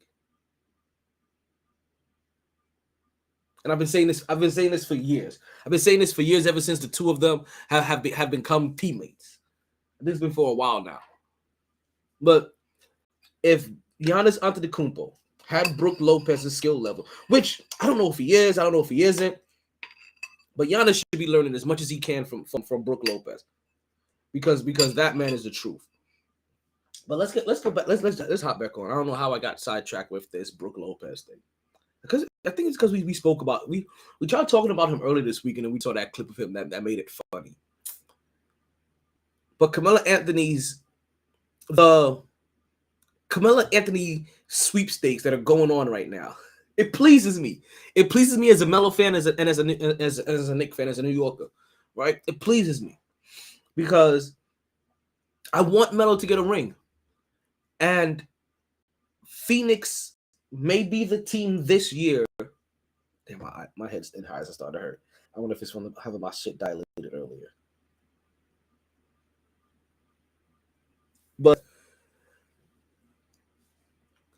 And I've been saying this for years. I've been saying this for years, ever since the two of them have become teammates. This has been for a while now. But if Giannis Antetokounmpo had Brook Lopez's skill level, which I don't know if he is, I don't know if he isn't, but Giannis should be learning as much as he can from Brook Lopez, because that man is the truth. But let's go back. Let's hop back on. I don't know how I got sidetracked with this Brook Lopez thing. Because I think it's because we spoke about we tried talking about him earlier this week, and then we saw that clip of him that made it funny. But Carmelo Anthony sweepstakes that are going on right now, it pleases me. It pleases me as a Melo fan, as a Knick fan, as a New Yorker, right? It pleases me because I want Melo to get a ring, and Phoenix may be the team this year. Damn, my head's and eyes are starting to hurt. I wonder if it's from having my shit dilated earlier. But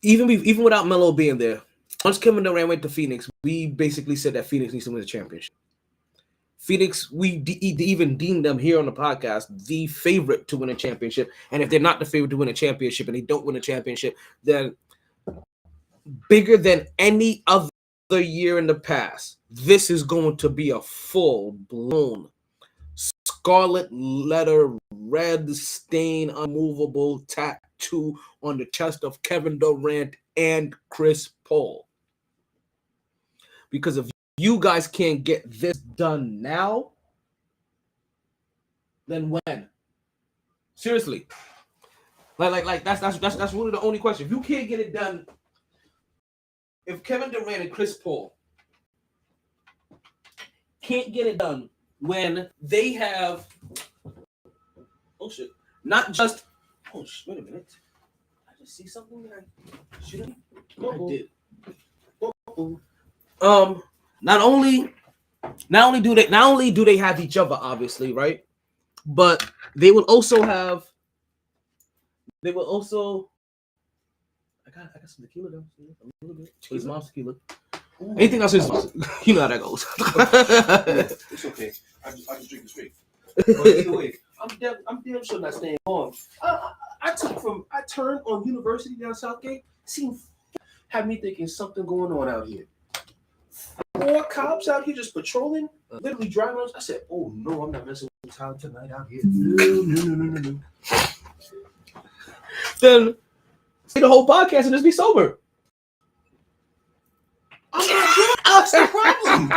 even without Melo being there, once Kevin Durant went to Phoenix, we basically said that Phoenix needs to win the championship. Phoenix, we even deemed them here on the podcast the favorite to win a championship. And if they're not the favorite to win a championship and they don't win a championship, then bigger than any other year in the past, this is going to be a full-blown scarlet letter, red stain, unmovable tattoo on the chest of Kevin Durant and Chris Paul. Because if you guys can't get this done now, then when? Seriously. Like that's really the only question. If you can't get it done, if Kevin Durant and Chris Paul can't get it done when they have, not just, wait a minute, I just see something that I shouldn't. I did. Not only do they have each other, obviously, right? But they will also have. They will also. I got some tequila though. A little bit. His mom's tequila. Ooh. Anything else is, you know how that goes. It's okay. I just drink it straight. But either way, I'm damn sure not staying long. I turned on University down Southgate. Had me thinking something going on out here. 4 cops out here just patrolling, literally driving us. I said, "Oh no, I'm not messing with Tyler tonight out here." No. Then say the whole podcast and just be sober. I'm not doing. That's the problem.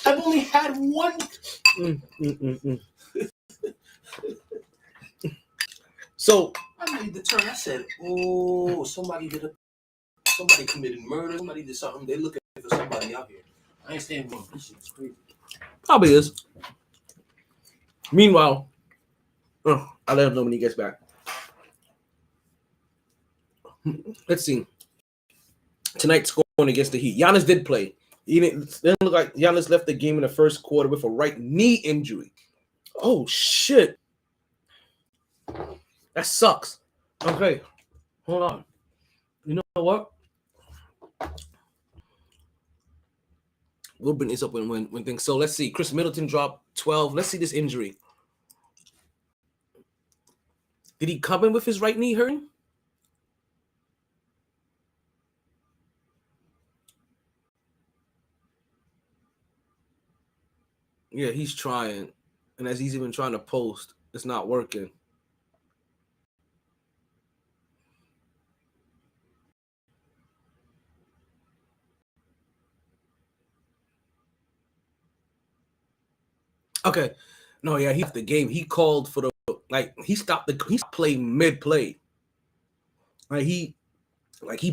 I've only had one. So I made the turn. I said, "Oh, somebody committed murder. Somebody did something. They're looking for somebody out here." I ain't staying long. This shit is crazy. Probably is. Meanwhile, I'll let him know when he gets back. Let's see. Tonight's going against the Heat. Giannis did play. It didn't look like Giannis left the game in the first quarter with a right knee injury. Oh, shit. That sucks. Okay. Hold on. You know what? We'll bring this up when things. So let's see. Chris Middleton dropped 12. Let's see this injury. Did he come in with his right knee hurting? Yeah, he's trying. And as he's even trying to post, it's not working. Okay. No, yeah, he left the game. He called for he stopped play mid-play. He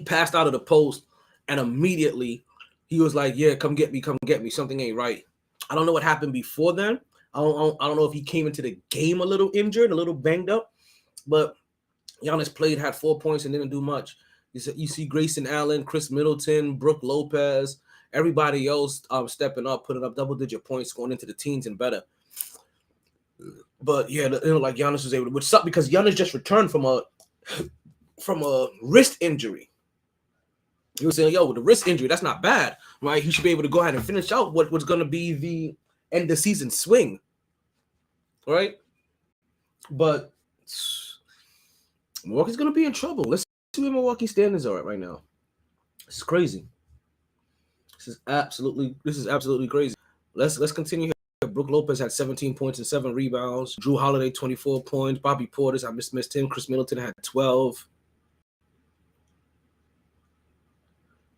passed out of the post, and immediately he was like, "Yeah, come get me. Something ain't right." I don't know what happened before then. I don't know if he came into the game a little injured, a little banged up, but Giannis played, had 4 points, and didn't do much. You see Grayson Allen, Chris Middleton, Brooke Lopez, everybody else stepping up, putting up double-digit points, going into the teens and better. But yeah, like Giannis was able to, which sucked because Giannis just returned from a wrist injury. He was saying, yo, with the wrist injury, that's not bad, right? He should be able to go ahead and finish out what was going to be the end of season swing, right? But Milwaukee's going to be in trouble. Let's see where Milwaukee standings are at right now. This is crazy. This is absolutely crazy. Let's continue here. Brooke Lopez had 17 points and 7 rebounds. Drew Holiday, 24 points. Bobby Portis, I missed him. Chris Middleton had 12.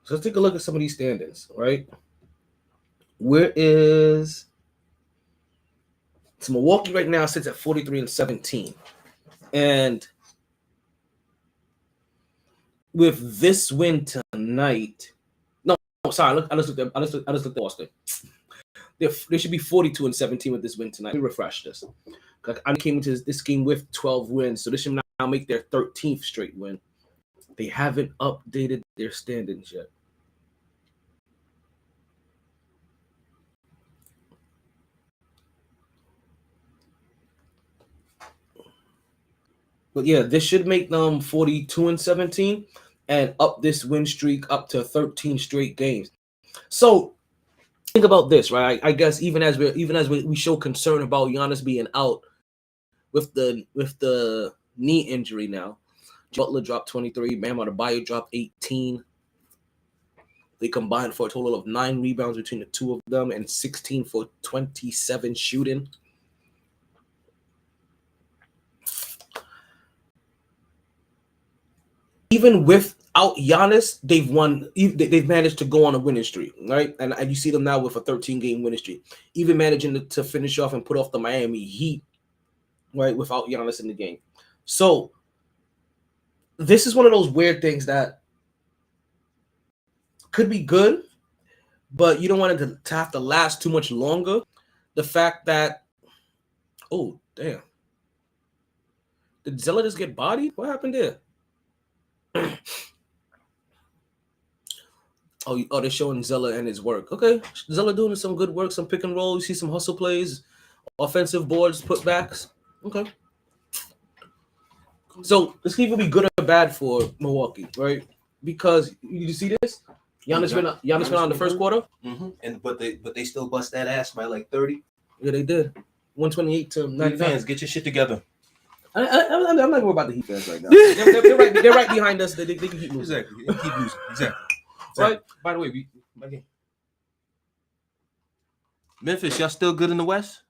So let's take a look at some of these standings, right? So Milwaukee right now sits at 43-17. And with this win tonight, I just looked at Boston. They should be 42-17 with this win tonight. Let me refresh this. I came into this game with 12 wins, so this should now make their 13th straight win. They haven't updated their standings yet. But yeah, this should make them 42-17 and up this win streak up to 13 straight games. So think about this, right? I guess even as we show concern about Giannis being out with the knee injury now. Butler dropped 23, Bam Adebayo dropped 18. They combined for a total of 9 rebounds between the two of them and 16 for 27 shooting. Even without Giannis, they've won. They've managed to go on a winning streak, right? And you see them now with a 13-game winning streak, even managing to finish off and put off the Miami Heat, right, without Giannis in the game. So this is one of those weird things that could be good, but you don't want it to have to last too much longer. The fact that, oh damn, did Zella just get bodied? What happened there? They're showing Zella and his work. Okay, Zella doing some good work, some pick and roll. You see some hustle plays, offensive boards, putbacks. Okay. So this can either be good or bad for Milwaukee, right? Because you see this, Giannis went on the first quarter, and but they still bust that ass by like 30. Yeah, they did. 128-99. Fans, get your shit together. I'm not worried about the Heat fans right now. they're right behind us. They can keep losing. Exactly. They keep losing. Exactly. Right. By the way, Memphis, y'all still good in the West?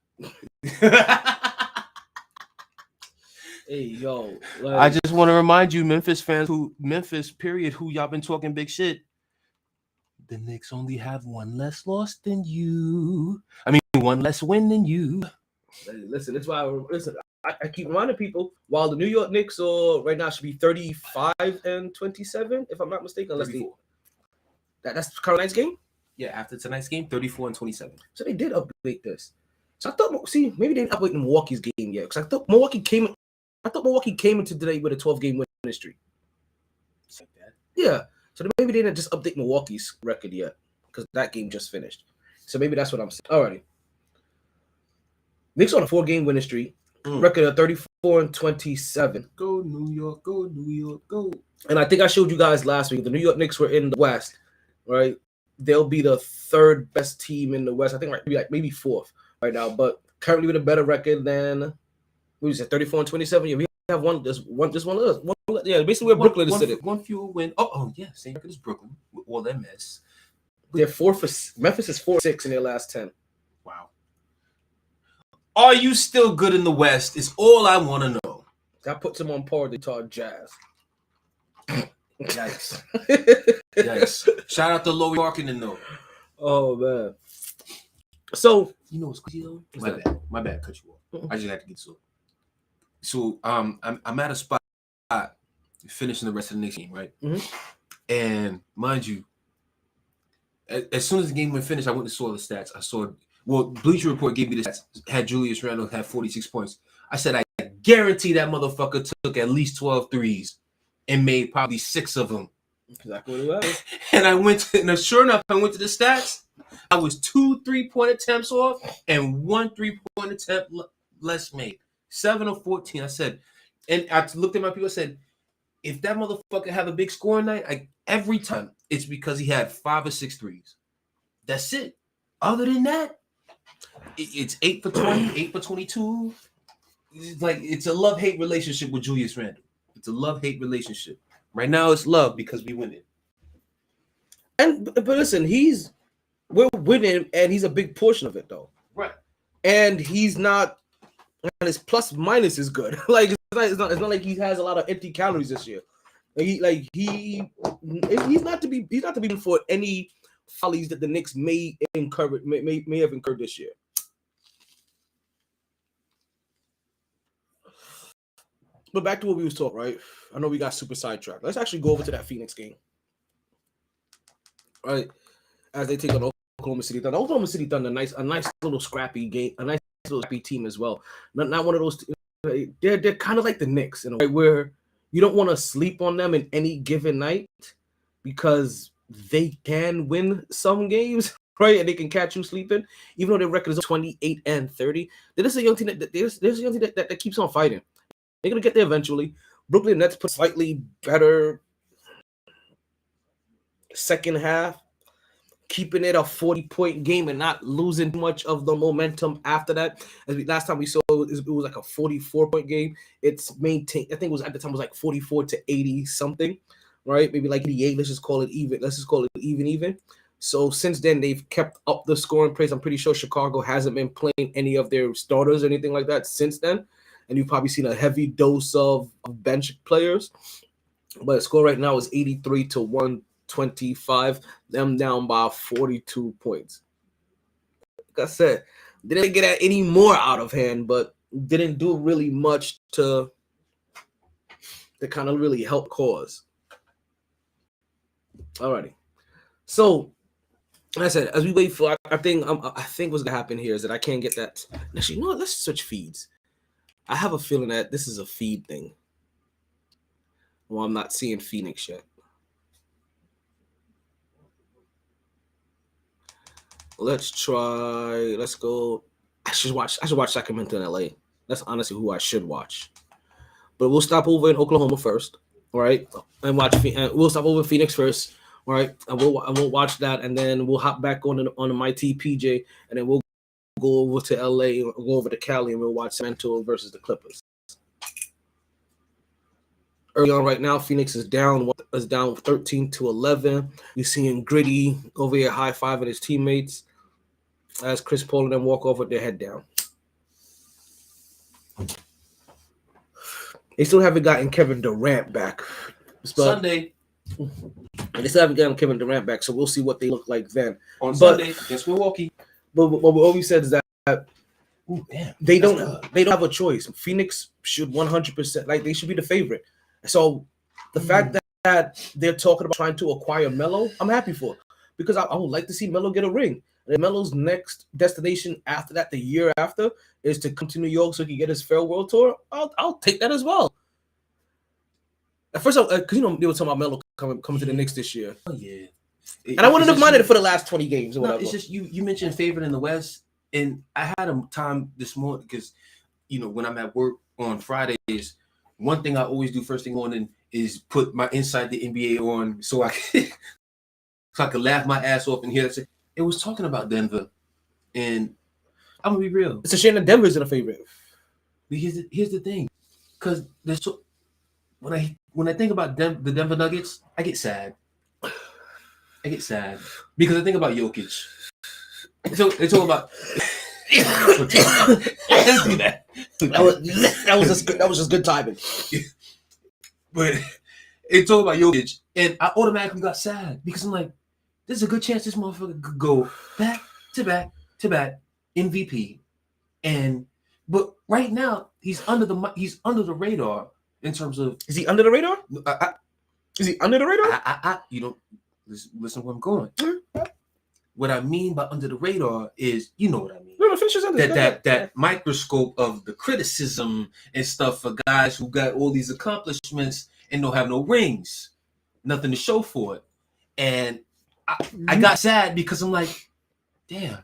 Hey, yo. I just want to remind you, Memphis fans, who y'all been talking big shit. The Knicks only have one less loss than you. I mean, one less win than you. Listen, that's why I keep reminding people, while the New York Knicks right now should be 35-27, if I'm not mistaken. That's Carolina's game? Yeah, after tonight's game, 34-27. So they did update this. So I thought, maybe they didn't update Milwaukee's game yet. Because I thought Milwaukee came into today with a 12-game winning streak. Like that. Yeah. So maybe they didn't just update Milwaukee's record yet. Because that game just finished. So maybe that's what I'm saying. Alrighty. Knicks on a 4-game winning streak. Record of 34-27. Go New York, go New York, go. And I think I showed you guys last week, the New York Knicks were in the West, right? They'll be the 3rd best team in the West. I think maybe 4th right now, but currently with a better record than, what you said, 34-27. Yeah, we have one of us. Yeah, basically where Brooklyn is sitting. One fewer win. Oh yeah, same record as Brooklyn. Well, that mess. They're 4-for-6. Memphis is 4-6 in their last 10. Wow. Are you still good in the West? Is all I want to know. That puts them on par with the Utah Jazz. Yikes. Yikes. Shout out to Laurie Markkinen, though. Oh, man. So, you know what's crazy, though? My bad. Cut you off. Mm-hmm. I just had to get to it. So, I'm at a spot finishing the rest of the next game, right? Mm-hmm. And mind you, as soon as the game went finished, I went and saw the stats. Bleacher Report gave me the stats. Had Julius Randle had 46 points. I said, I guarantee that motherfucker took at least 12 threes and made probably 6 of them. Exactly what it was. And I went to, and sure enough, I went to the stats. I was 2 3-point attempts off and 1 3-point attempt less made. 7 of 14. I said, and I looked at my people and said, if that motherfucker have a big scoring night, every time it's because he had 5 or 6 threes. That's it. Other than that, it's 8 for 20, 8 for 22. It's a love-hate relationship with Julius Randle. It's a love-hate relationship. Right now, it's love because we win it. But listen, we're winning, and he's a big portion of it, though. Right. And he's not, and his plus minus is good. Like it's not like he has a lot of empty calories this year. He's not to be for any follies that the Knicks may have incurred this year. But back to what we was talking, right? I know we got super sidetracked. Let's actually go over to that Phoenix game. Right. As they take on Oklahoma City Thunder. Oklahoma City Thunder, a nice little scrappy game, a nice little scrappy team as well. Not one of those. They're kind of like the Knicks in a way where you don't want to sleep on them in any given night because they can win some games, right? And they can catch you sleeping, even though their record is 28-30. They're just a young team that keeps on fighting. They're gonna get there eventually. Brooklyn Nets put slightly better second half, keeping it a 40-point game and not losing much of the momentum after that. Last time we saw it was like a 44-point game. It's maintained. I think it was at the time it was like 44-80 something, right? Maybe like 88. Let's just call it even. Let's just call it even. So since then they've kept up the scoring pace. I'm pretty sure Chicago hasn't been playing any of their starters or anything like that since then. And you've probably seen a heavy dose of bench players. But the score right now is 83-125. Them down by 42 points. Like I said, they didn't get any more out of hand, but didn't do really much to kind of really help cause. Alrighty. So, like I said, as we wait for, I think what's gonna happen here is that I can't get that. Actually, you know what? Let's switch feeds. I have a feeling that this is a feed thing. Well, I'm not seeing Phoenix yet. Let's try. Let's go. I should watch Sacramento in LA. That's honestly who I should watch. But we'll stop over in Oklahoma first, all right? And we'll stop over in Phoenix first, all right? And we'll watch that, and then we'll hop back on the MyT PJ, and then we'll go over to LA, go over to Cali, and we'll watch Sacramento versus the Clippers. Early on right now, Phoenix is down 13-11. You're seeing Gritty over here high-fiving his teammates as Chris Paul and them walk off with their head down. They still haven't gotten Kevin Durant back. Sunday. They still haven't gotten Kevin Durant back, so we'll see what they look like then. Sunday against Milwaukee. But what we said is that they don't have a choice. Phoenix should 100%, like they should be the favorite. So the fact that they're talking about trying to acquire Melo, I'm happy for, because I would like to see Melo get a ring. And Melo's next destination after that, the year after, is to come to New York so he can get his farewell tour. I'll take that as well. At first, because they were talking about Melo coming to the Knicks this year. Oh yeah, and I wouldn't have minded it for the last 20 games or whatever. It's just you mentioned favorite in the West, and I had a time this morning because when I'm at work on Fridays, one thing I always do first thing morning is put my Inside the NBA on so I can laugh my ass off and hear it. It was talking about Denver, and I'm gonna be real. It's a shame that Denver's in a favorite. But here's the thing, because when I think about the Denver Nuggets, I get sad. Because I think about Jokic. It's all about. Let's do that. That was just good timing. But it's all about Jokic, and I automatically got sad because I'm like, there's a good chance this motherfucker could go back to back MVP, but right now he's under the radar in terms of. Is he under the radar? Is he under the radar? You don't listen where I'm going. What I mean by under the radar is, you know what I mean. No, no, finish your sentence. that microscope of the criticism and stuff for guys who got all these accomplishments and don't have no rings, nothing to show for it. And I got sad because I'm like, damn,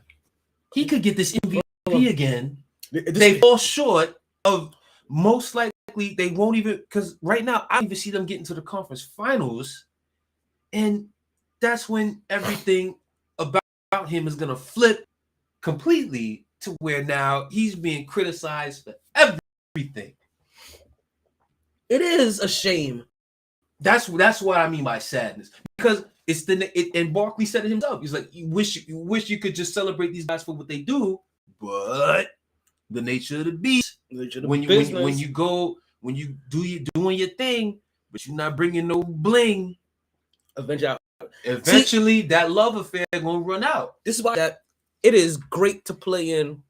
he could get this MVP again. They fall short of, most likely they won't even, because right now I don't even see them getting to the conference finals, and that's when everything about him is gonna flip completely to where now he's being criticized for everything. It is a shame. That's what I mean by sadness, because it's and Barkley said it himself. He's like, you wish you could just celebrate these guys for what they do, but the nature of the beast. When you doing your thing, but you're not bringing no bling. Eventually, that love affair gonna run out. This is why that it is great to play in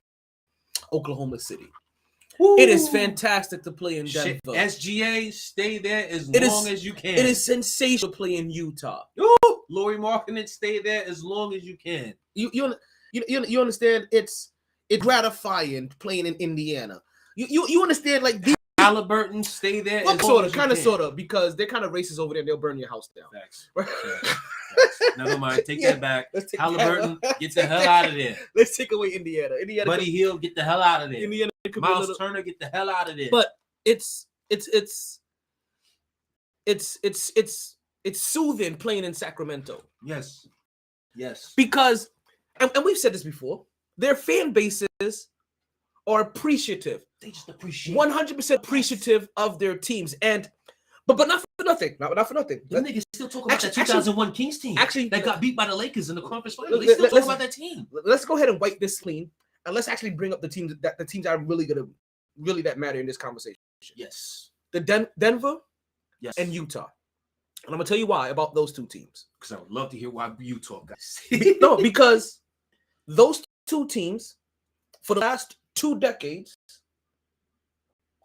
Oklahoma City. Woo. It is fantastic to play in Denver. SGA, stay there as long as you can. It is sensational to play in Utah. Ooh, Lauri Markkanen, stay there as long as you can. You understand? It's gratifying playing in Indiana. You understand, like these Halliburton, stay there. Sort of, because they're kind of racist over there. And they'll burn your house down. Facts. Never mind. Take that back. Halliburton, get the hell out of there. Let's take away Indiana. Buddy Hield, get the hell out of there. Indiana, Miles Turner, get the hell out of there. But it's soothing playing in Sacramento. Yes. Because, and we've said this before, their fan bases are appreciative. They just appreciate 100% appreciative of their teams, but not for nothing. Not for nothing. Them niggas still talk about that 2001 Kings team. Actually, that got beat by the Lakers in the conference finals. They still talk about that team. Let's go ahead and wipe this clean, and let's actually bring up the teams that are really that matter in this conversation. Yes. The Denver, yes, and Utah. And I'm gonna tell you why about those two teams. Because I would love to hear why Utah guys. No, because those two teams for the last 2 decades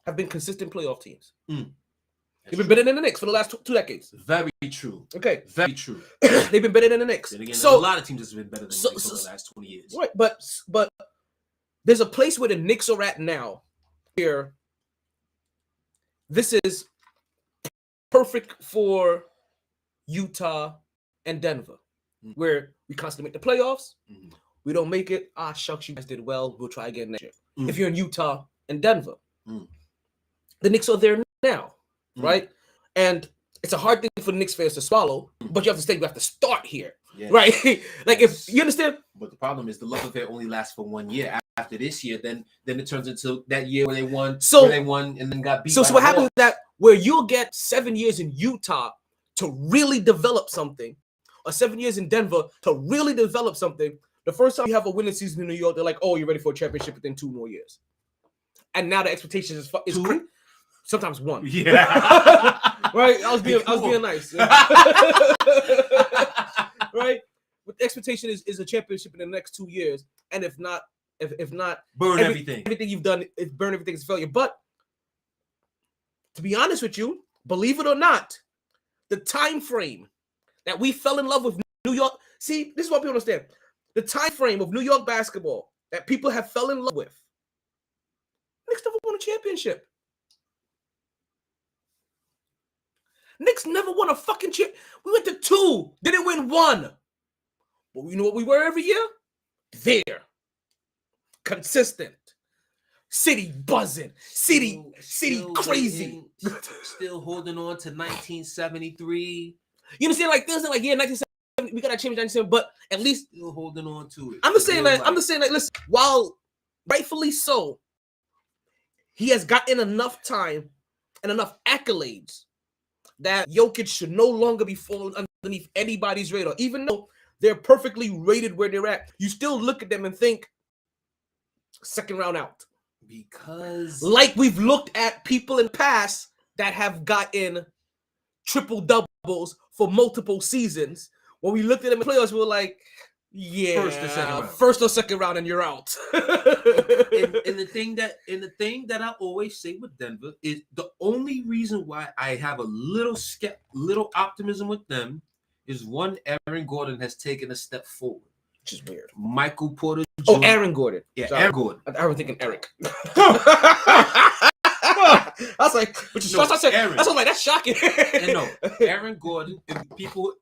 have been consistent playoff teams. They've been better than the Knicks for the last two decades. Very true. Okay. Very true. They've been better than the Knicks. And again, so, a lot of teams have been better than the Knicks over the last 20 years. Right, but there's a place where the Knicks are at now where this is perfect for Utah and Denver, where we constantly make the playoffs. We don't make it. Shucks, you guys did well. We'll try again next year. If you're in Utah and Denver, the Knicks are there now, right? And it's a hard thing for the Knicks fans to swallow, but you have to start here, right? Like, if you understand. But the problem is the love affair only lasts for 1 year. After this year, then it turns into that year where they won, and then got beat. So what happens is that where you'll get 7 years in Utah to really develop something, or 7 years in Denver to really develop something. The first time you have a winning season in New York, they're like, "Oh, you're ready for a championship within 2 more years," and now the expectation is sometimes 1. Yeah, right. I was being nice, right? But the expectation is a championship in the next 2 years, and if not, burn everything you've done, burn everything is failure. But to be honest with you, believe it or not, the time frame that we fell in love with New York. See, this is what people understand. The time frame of New York basketball that people have fell in love with. Knicks never won a championship. Knicks never won a fucking chip. We went to 2, didn't win 1. But you know what we were every year? There. Consistent. City buzzing. City crazy. Still holding on to 1973. You understand? Like, there's like, 1970, we got to change 1970, but at least still holding on to it. I'm just saying that, listen, while rightfully so, he has gotten enough time and enough accolades that Jokic should no longer be falling underneath anybody's radar. Even though they're perfectly rated where they're at, you still look at them and think, second round out. Because like we've looked at people in the past that have gotten triple doubles for multiple seasons. When we looked at them in playoffs, we were like, yeah, first or second round, and you're out. and the thing that I always say with Denver is the only reason why I have a little optimism with them is, one, Aaron Gordon has taken a step forward. which is weird. Michael Porter Jr. Oh, Aaron Gordon. Yeah, Sorry. Aaron Gordon. I was thinking Eric. I was like, which is No, I said, Aaron. I was like, that's shocking. And no, Aaron Gordon. People,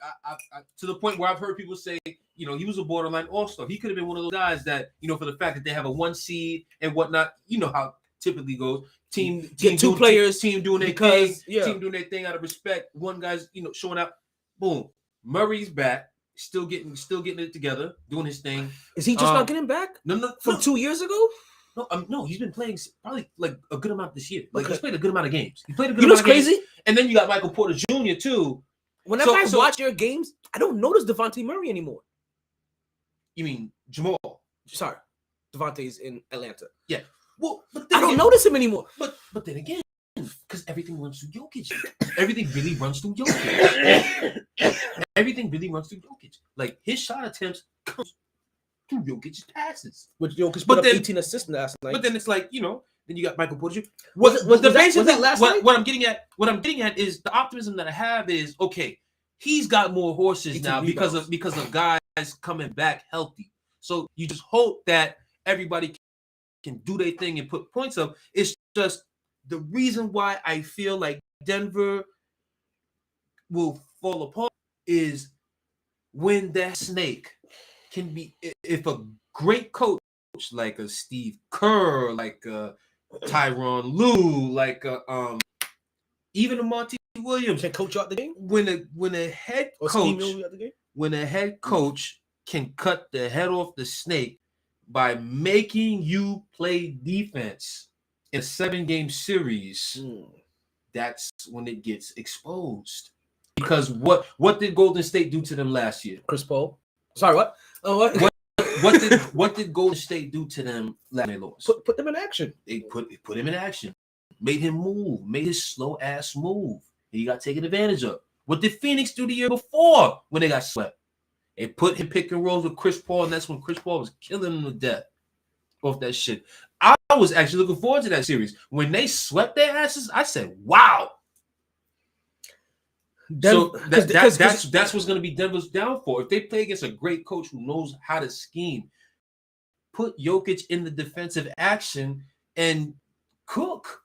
to the point where I've heard people say, you know, he was a borderline all-star. He could have been one of those guys that, you know, for the fact that they have a 1 seed and whatnot. You know how typically goes. Team Get two players, team doing their because, thing, yeah. team doing their thing out of respect. One guy's, you know, showing up. Boom, Murray's back, still getting it together, doing his thing. Is he just not getting back? No, From 2 years ago? No, he's been playing probably like a good amount this year. Like Okay. he's played a good amount of games. He played a good You know amount what's of games. crazy? And then you got Michael Porter Jr. too. Whenever I watch your games, I don't notice Devontae Murray anymore. You mean Jamal? Sorry, Devontae's in Atlanta. Yeah. Well, but then I don't again, notice him anymore. But then again, because everything runs through Jokic. Everything really runs through Jokic. Everything really runs through Jokic. Like his shot attempts comes through Jokic's passes. Which Jokic But put up then- 18 assists last night. But then it's like, you know, then you got Michael Porter Jr. Was that last night? What I'm getting at is the optimism that I have is okay. He's got more horses 18 now because of guys coming back healthy. So you just hope that everybody can do their thing and put points up. It's just the reason why I feel like Denver will fall apart is when that snake can be, if a great coach like a Steve Kerr, like a Tyronn Lue, like a even a Monty Williams Can coach out the game? when a head Or Steve coach Mills out the game? when a head coach can cut the head off the snake by making you play defense in a 7-game series, that's when it gets exposed. Because what did Golden State do to them last year? Chris Paul. Sorry, what? Oh, what? What did Golden State do to them last year? They lost. Put them in action. They put him in action, made him move, made his slow ass move. He got taken advantage of. What did Phoenix do the year before when they got swept? They put him pick and rolls with Chris Paul, and that's when Chris Paul was killing him to death off that shit. I was actually looking forward to that series. When they swept their asses, I said, wow. So that's what's going to be Denver's downfall. If they play against a great coach who knows how to scheme, put Jokic in the defensive action and cook.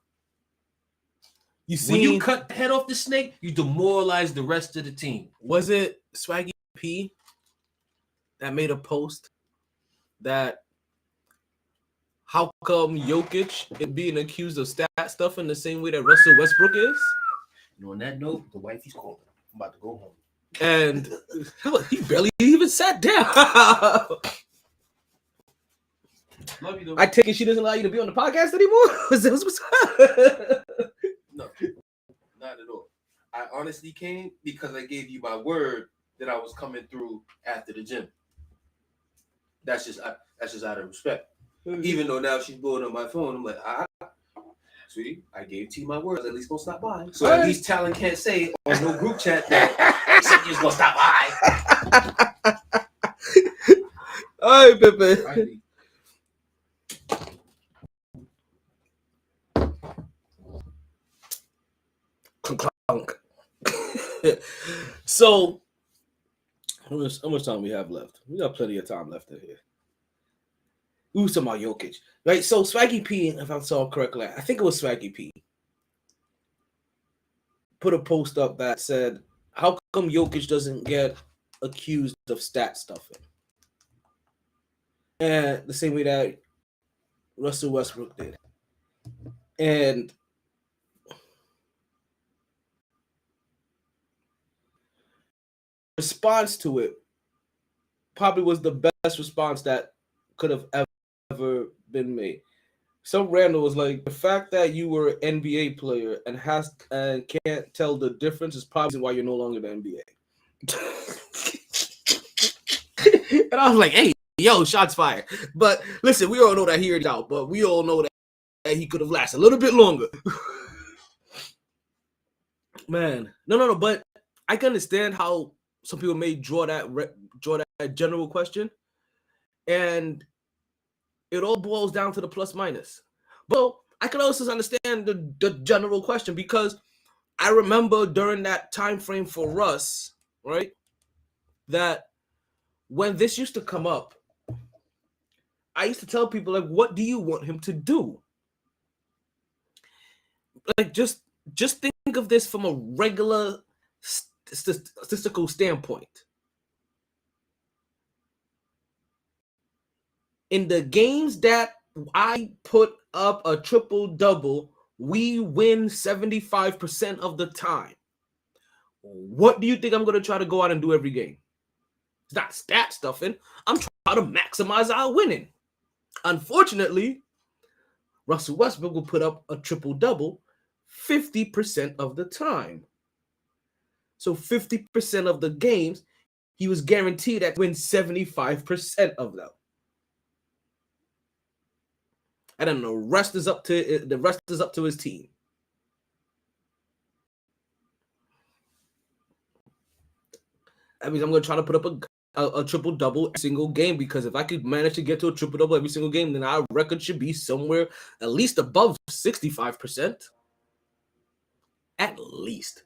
When you cut the head off the snake, you demoralize the rest of the team. Was it Swaggy P that made a post that how come Jokic is being accused of stat stuff in the same way that Russell Westbrook is? And on that note, the wifey's calling. I'm about to go home. And he barely even sat down. Love you though. I take it she doesn't allow you to be on the podcast anymore? Is that what's up? No, not at all. I honestly came because I gave you my word that I was coming through after the gym. That's just out of respect. Even though now she's blowing up my phone, I'm like, sweetie, I gave to you my word. I was at least gonna stop by. So at least Talon can't say on no group chat that you said you was gonna stop by. All right, Pepe. Clunk. So, how much time we have left? We got plenty of time left in here. We were talking about Jokic, right? So Swaggy P, if I saw correctly, I think it was Swaggy P, put a post up that said, "How come Jokic doesn't get accused of stat stuffing?" And the same way that Russell Westbrook did, and response to it probably was the best response that could have ever been made. Some random was like, the fact that you were an NBA player and can't tell the difference is probably why you're no longer in the NBA. And I was like, hey, yo, shots fired. But listen, we all know that he is out, but we all know that he could have lasted a little bit longer. Man, no, but I can understand how some people may draw that general question, and it all boils down to the plus minus. But I can also understand the general question, because I remember during that time frame for Russ, right, that when this used to come up, I used to tell people, like, what do you want him to do? Like, just think of this from a regular statistical standpoint. In the games that I put up a triple-double, we win 75% of the time. What do you think I'm going to try to go out and do every game? It's not stat stuffing. I'm trying to maximize our winning. Unfortunately, Russell Westbrook will put up a triple-double 50% of the time. So 50% of the games, he was guaranteed to win 75% of them. And then the rest is up to his team. That means I'm going to try to put up a triple-double every single game, because if I could manage to get to a triple-double every single game, then our record should be somewhere at least above 65%. At least.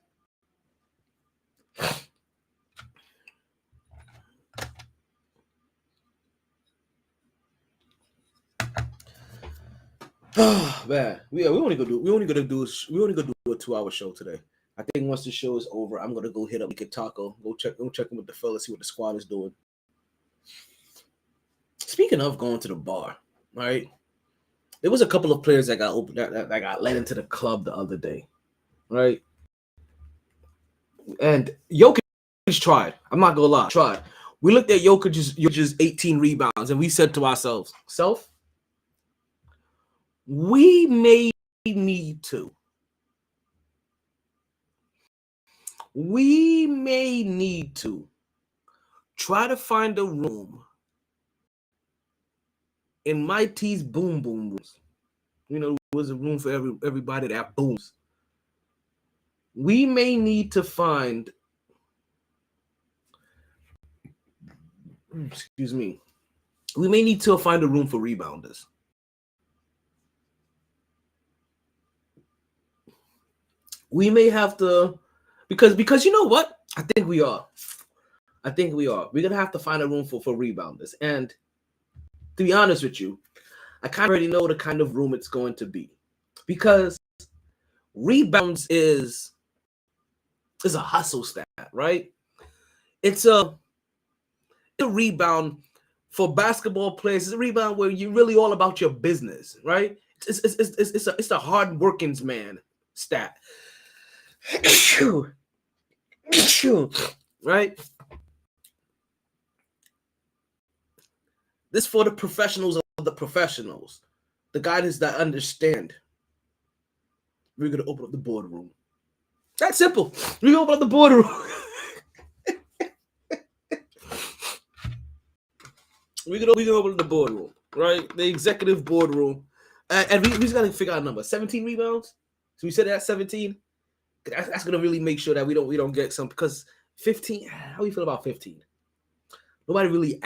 Man, we only gonna do a 2-hour show today. I think once the show is over, I'm gonna go hit up Mika Taco, go check in with the fellas, see what the squad is doing. Speaking of going to the bar, right? There was a couple of players that got let into the club the other day, right? And Jokic tried. I'm not gonna lie, tried. We looked at Jokic's 18 rebounds, and we said to ourselves, we may need to try to find a room in MyT's boom rooms. You know, there was a room for everybody that booms. We may need to find, we may need to find a room for rebounders. We may have to, because you know what? I think we are. We're gonna have to find a room for rebounders. And to be honest with you, I kind of already know the kind of room it's going to be, because rebounds is a hustle stat, right? It's a rebound for basketball players. It's a rebound where you're really all about your business, right? It's a hard working's man stat. Right? This for the professionals of the professionals, the guys that understand. We're gonna open up the boardroom. That's simple. We're gonna open up the boardroom. We're gonna open up the boardroom, right? The executive boardroom, and we just gotta figure out a number. 17 rebounds. So we said that 17. That's gonna really make sure that we don't get some, because 15. How do you feel about 15? Nobody's really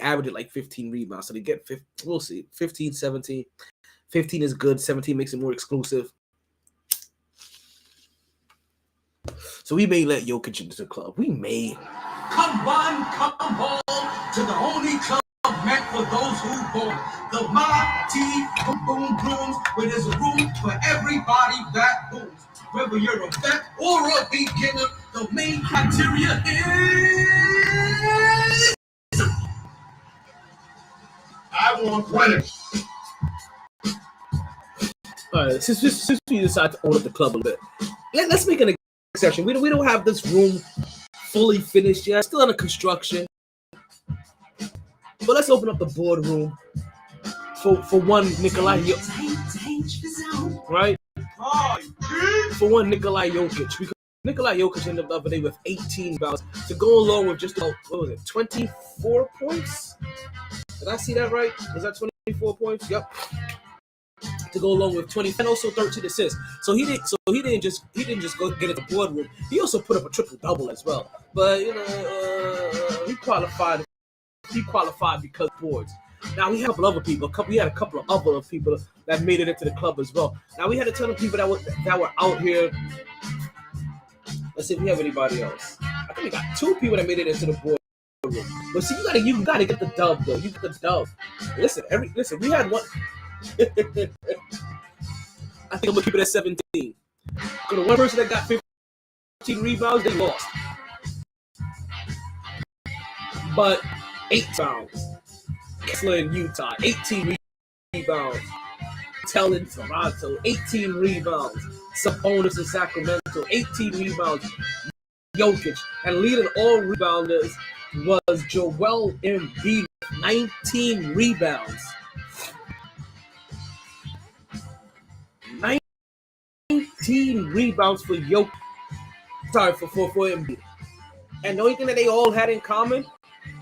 averaging like 15 rebounds, so they get 15. We'll see. 15, 17. 15 is good. 17 makes it more exclusive. So we may let Jokic into the club. We may. Come home to the only club meant for those who born. The MyT Boom Rooms, where there's a room for everybody that booms. Whether you're a vet or a beginner, the main criteria is I want winners. All right, since we decided to open up the club a little bit, let's make an exception. We don't have this room fully finished yet. Still under construction. But let's open up the boardroom for one Nikolai Jokic, right? For one Nikolai Jokic, because Nikolai Jokic ended up the other day with 18 rebounds to go along with just 24 points. Did I see that right? Was that 24 points? Yep. To go along with 20 and also 13 assists. So he didn't just go get at the boardroom. He also put up a triple-double as well. But he qualified because of boards. Now we have a couple other people. We had a couple of other people that made it into the club as well. Now we had a ton of people that were out here. Let's see if we have anybody else. I think we got 2 people that made it into the boardroom. But see, you gotta get the dub though. You get the dub. Listen, we had one. I think I'm gonna keep it at 17. So the one person that got 15 rebounds, they lost. But 8 rebounds. Kessler in Utah, 18 rebounds. Tell in Toronto, 18 rebounds. Sabonis in Sacramento, 18 rebounds. Jokic, and leading all rebounders was Joel Embiid, 19 rebounds. 19 rebounds for Jokic. Sorry, for Embiid. And the only thing that they all had in common,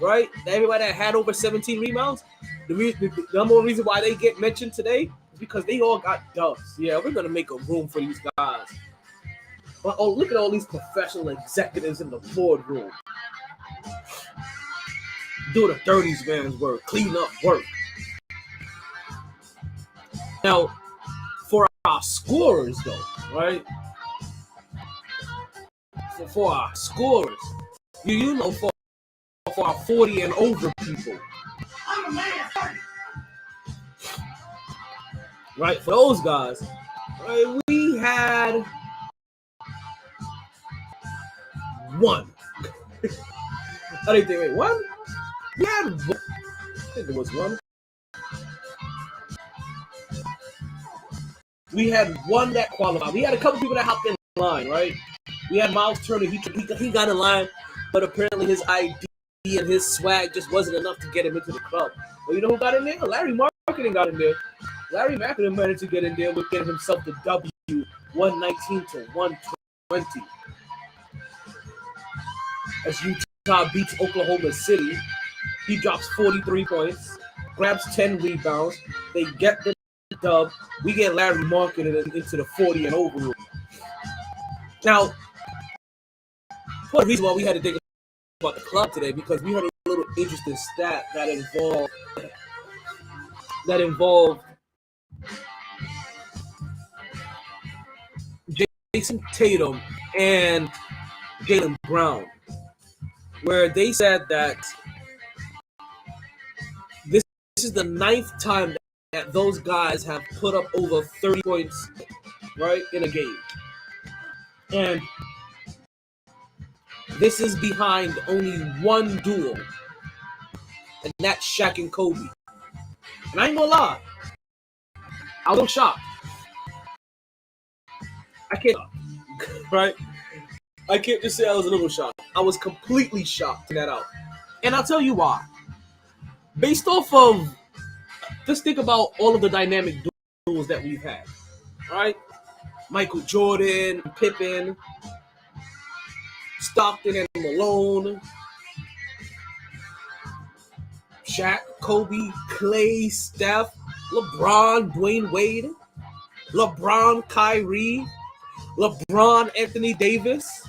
right? Everybody that had over 17 rebounds, the number one reason why they get mentioned today is because they all got dubs. Yeah, we're gonna make a room for these guys. But look at all these professional executives in the boardroom. Do the 30s man's work, clean up work. Now, for our scorers, though, right? For our scorers, you know, for our 40 and over people, I'm a man. right? For those guys, right, we had one. I didn't think, wait, one? We had one. I think it was one. We had one that qualified. We had a couple people that hopped in line, right? We had Miles Turner. He got in line, but apparently his ID and his swag just wasn't enough to get him into the club. But you know who got in there? Larry Marketing got in there. Larry Marketing managed to get in there with getting himself the W, 119 to 120. As Utah beats Oklahoma City, he drops 43 points, grabs 10 rebounds. They get the dub. We get Larry Marketing into the 40 and over room. Now, one reason why we had to think about the club today, because we heard a little interesting stat that involved Jason Tatum and Jaylen Brown, where they said that this is the 9th time that those guys have put up over 30 points, right, in a game. And this is behind only one duel, and that's Shaq and Kobe. And I ain't gonna lie, I was shocked. I can't, right? I can't just say I was a little shocked. I was completely shocked to that out. And I'll tell you why. Based off of, just think about all of the dynamic duels that we've had, right? Michael Jordan, Pippen, Stockton and Malone, Shaq, Kobe, Clay, Steph, LeBron, Dwayne Wade, LeBron, Kyrie, LeBron, Anthony Davis,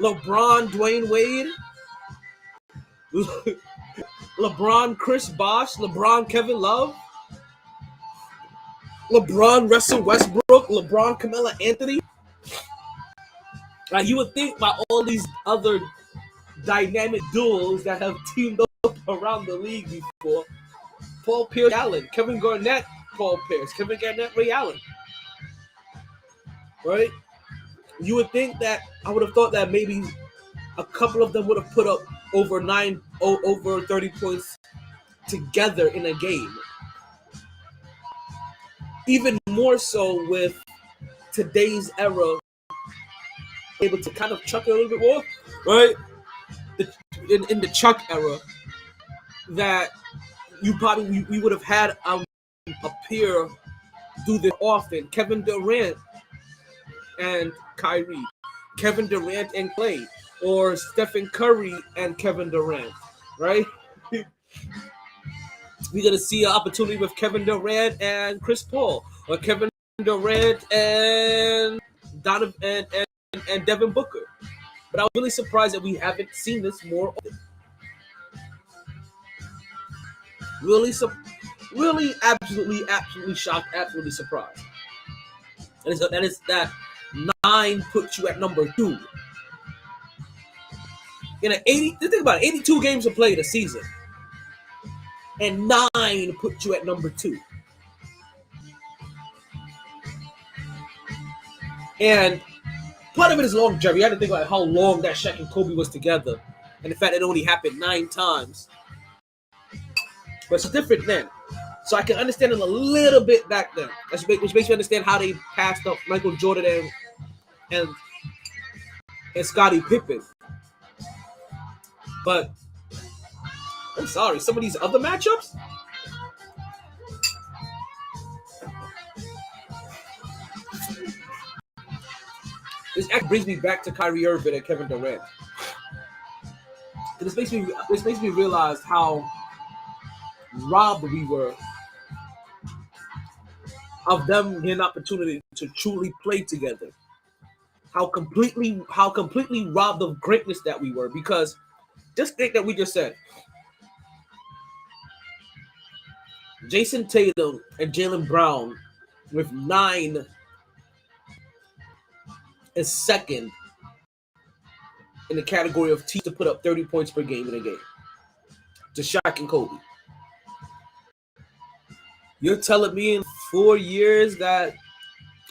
LeBron, Dwayne Wade, LeBron, Chris Bosh, LeBron, Kevin Love, LeBron, Russell Westbrook, LeBron, Carmelo Anthony. You would think by all these other dynamic duels that have teamed up around the league before, Paul Pierce, Allen, Kevin Garnett, Paul Pierce, Kevin Garnett, Ray Allen, right? You would think that I would have thought that maybe a couple of them would have put up over 30 points together in a game. Even more so with today's era, able to kind of chuck it a little bit more, right? In the Chuck era, that we would have had a peer do this often. Kevin Durant and Kyrie, Kevin Durant and Clay, or Stephen Curry and Kevin Durant, right? We're gonna see an opportunity with Kevin Durant and Chris Paul, or Kevin Durant and Donovan and Devin Booker. But I was really surprised that we haven't seen this more often. Really, absolutely shocked, absolutely surprised. That is that 9 puts you at number 2. In an 80, think about it, 82 games to play the season, and 9 put you at number 2. And part of it is longevity. You had to think about how long that Shaq and Kobe was together, and the fact that it only happened 9 times. But it's different then. So I can understand it a little bit back then, which makes you understand how they passed up Michael Jordan and Scottie Pippen. But I'm sorry, some of these other matchups, this actually brings me back to Kyrie Irving and Kevin Durant. This makes me realize how robbed we were of them getting an opportunity to truly play together. How completely robbed of greatness that we were, because just think that we just said Jason Tatum and Jaylen Brown with 9 is second in the category of teams to put up 30 points per game in a game to Shaq and Kobe. You're telling me in 4 years that,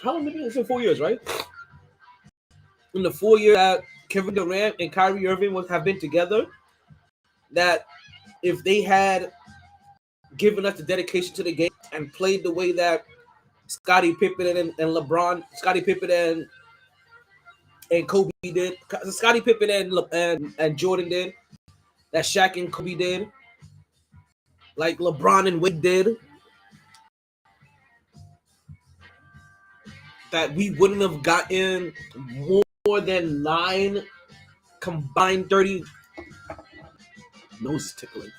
how long have it been? It's been 4 years, right? In the 4 years that Kevin Durant and Kyrie Irving have been together, that if they had given us the dedication to the game and played the way that Scottie Pippen and LeBron, Scottie Pippen and Kobe did, Scottie Pippen and Jordan did, that Shaq and Kobe did, like LeBron and Wade did, that we wouldn't have gotten more than 9 combined 30. Nose tickling.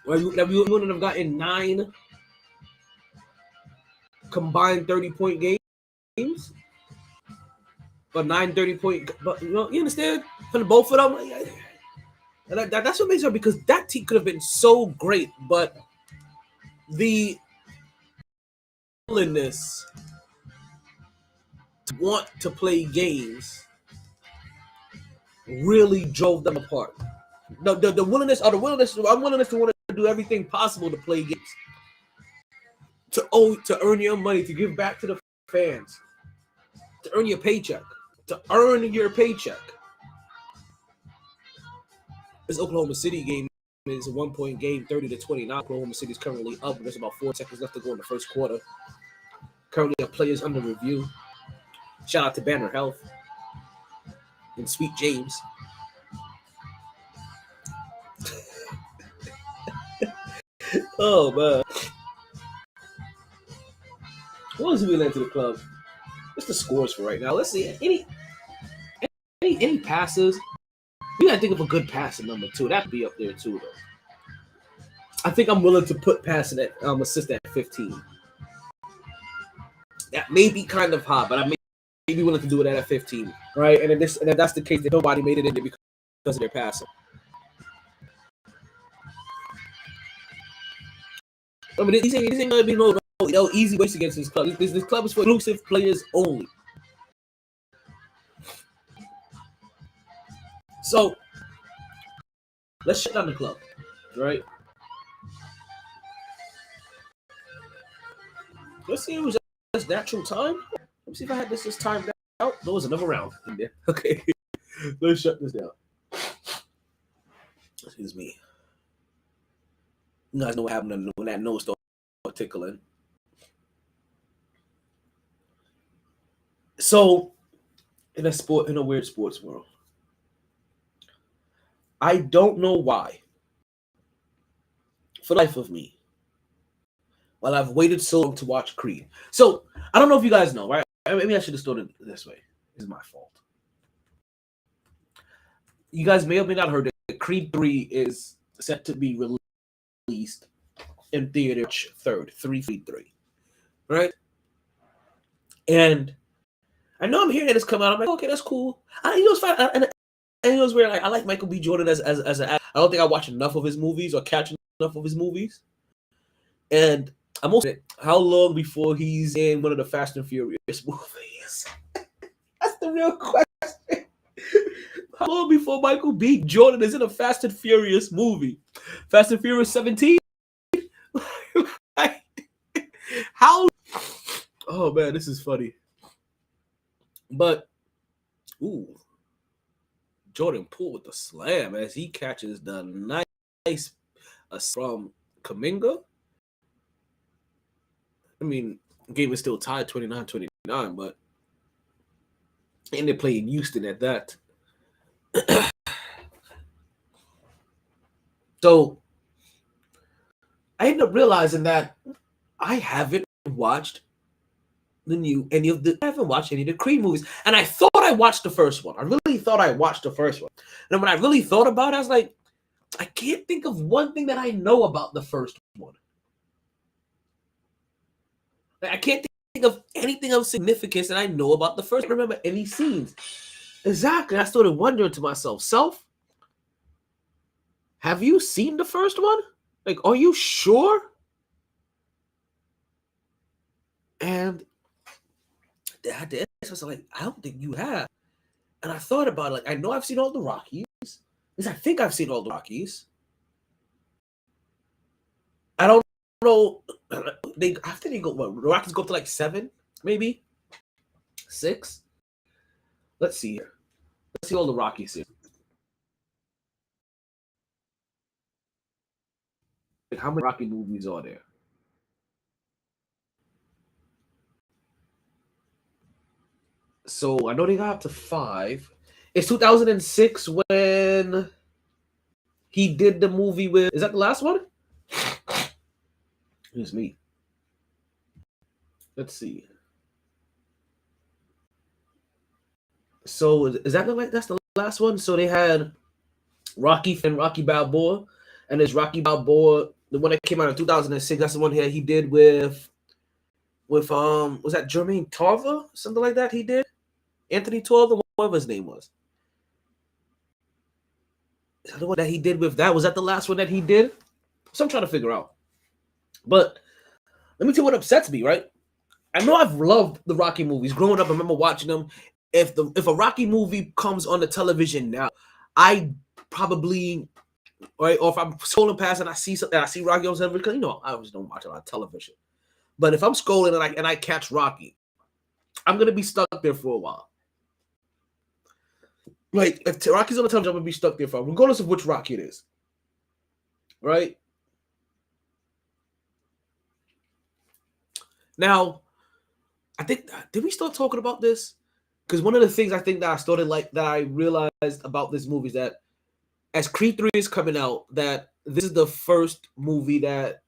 That we wouldn't have gotten 9 combined 30-point games. But 9 30-point, but you understand? For the both of them, and that's what makes it, because that team could have been so great, but the willingness to want to play games really drove them apart. The willingness to want to do everything possible to play games, to earn your money, to give back to the fans, to earn your paycheck. This Oklahoma City game is a 1-point game, 30-29. Oklahoma City is currently up. There's about 4 seconds left to go in the first quarter. Currently, our players under review. Shout out to Banner Health and Sweet James. Oh man, what was we into the club? What's the scores for right now? Let's see. Any passes? You gotta think of a good passing number 2. That'd be up there too, though. I think I'm willing to put passing at assist at 15. That may be kind of high, but I may be willing to do it at 15, right? And if that's the case, then nobody made it in there because of their passing. I mean, these ain't gonna be no easy ways against this club. This club is for exclusive players only. So let's shut down the club, right? Let's see if it was just natural time. Let me see if I had this timed out. There was another round in there. Okay, let's shut this down. Excuse me. You guys know what happened when that nose started tickling. So, in a weird sports world, I don't know why, for the life of me, while I've waited so long to watch Creed. So, I don't know if you guys know, right? Maybe I should have started this way. It's my fault. You guys may or may not have heard that Creed 3 is set to be released in theater March 3rd, 333, right? And I know I'm hearing that it's come out. I'm like, okay, that's cool. It's fine. And it was weird. I like Michael B. Jordan as an actor. I don't think I watch enough of his movies or catch enough of his movies. And I'm also how long before he's in one of the Fast and Furious movies? That's the real question. How long before Michael B. Jordan is in a Fast and Furious movie? Fast and Furious 17? How? Oh man, this is funny. But, ooh, Jordan Poole with the slam as he catches the nice from Kaminga. I mean, game is still tied 29-29, but and they're playing Houston at that. So I ended up realizing that I haven't watched I haven't watched any of the Creed movies. And I thought I watched the first one. I really thought I watched the first one. And when I really thought about it, I was like, I can't think of one thing that I know about the first one. I can't think of anything of significance that I know about the first. I don't remember any scenes. Exactly. I started wondering to myself, have you seen the first one? Like, are you sure? And the answer was like, I don't think you have. And I thought about it, like, I know I've seen all the Rockies. Because I think I've seen all the Rockies. I don't know. After they go, what, the Rockies go up to like 7, maybe 6. Let's see here. Let's see all the Rockies here. Like, how many Rocky movies are there? So I know they got up to 5. It's 2006 when he did the movie with. Is that the last one? Excuse me. Let's see. So is that that's the last one? So they had Rocky and Rocky Balboa, and there's Rocky Balboa, the one that came out in 2006. That's the one here he did with was that Jermaine Tarver, something like that? He did Anthony Tarver, whatever his name was. Is that the one that he did with that? Was that the last one that he did? So I'm trying to figure out. But let me tell you what upsets me, right? I know I've loved the Rocky movies. Growing up, I remember watching them. If a Rocky movie comes on the television now, I probably, right, or if I'm scrolling past and I see something, I see Rocky on television, because I always don't watch it on television. But if I'm scrolling and I catch Rocky, I'm gonna be stuck there for a while. Like if Rocky's on the television, I'm gonna be stuck there for a while, regardless of which Rocky it is. Right? Now, I think did we start talking about this? Because one of the things I think that I realized about this movie is that as Creed 3 is coming out, that this is the first movie that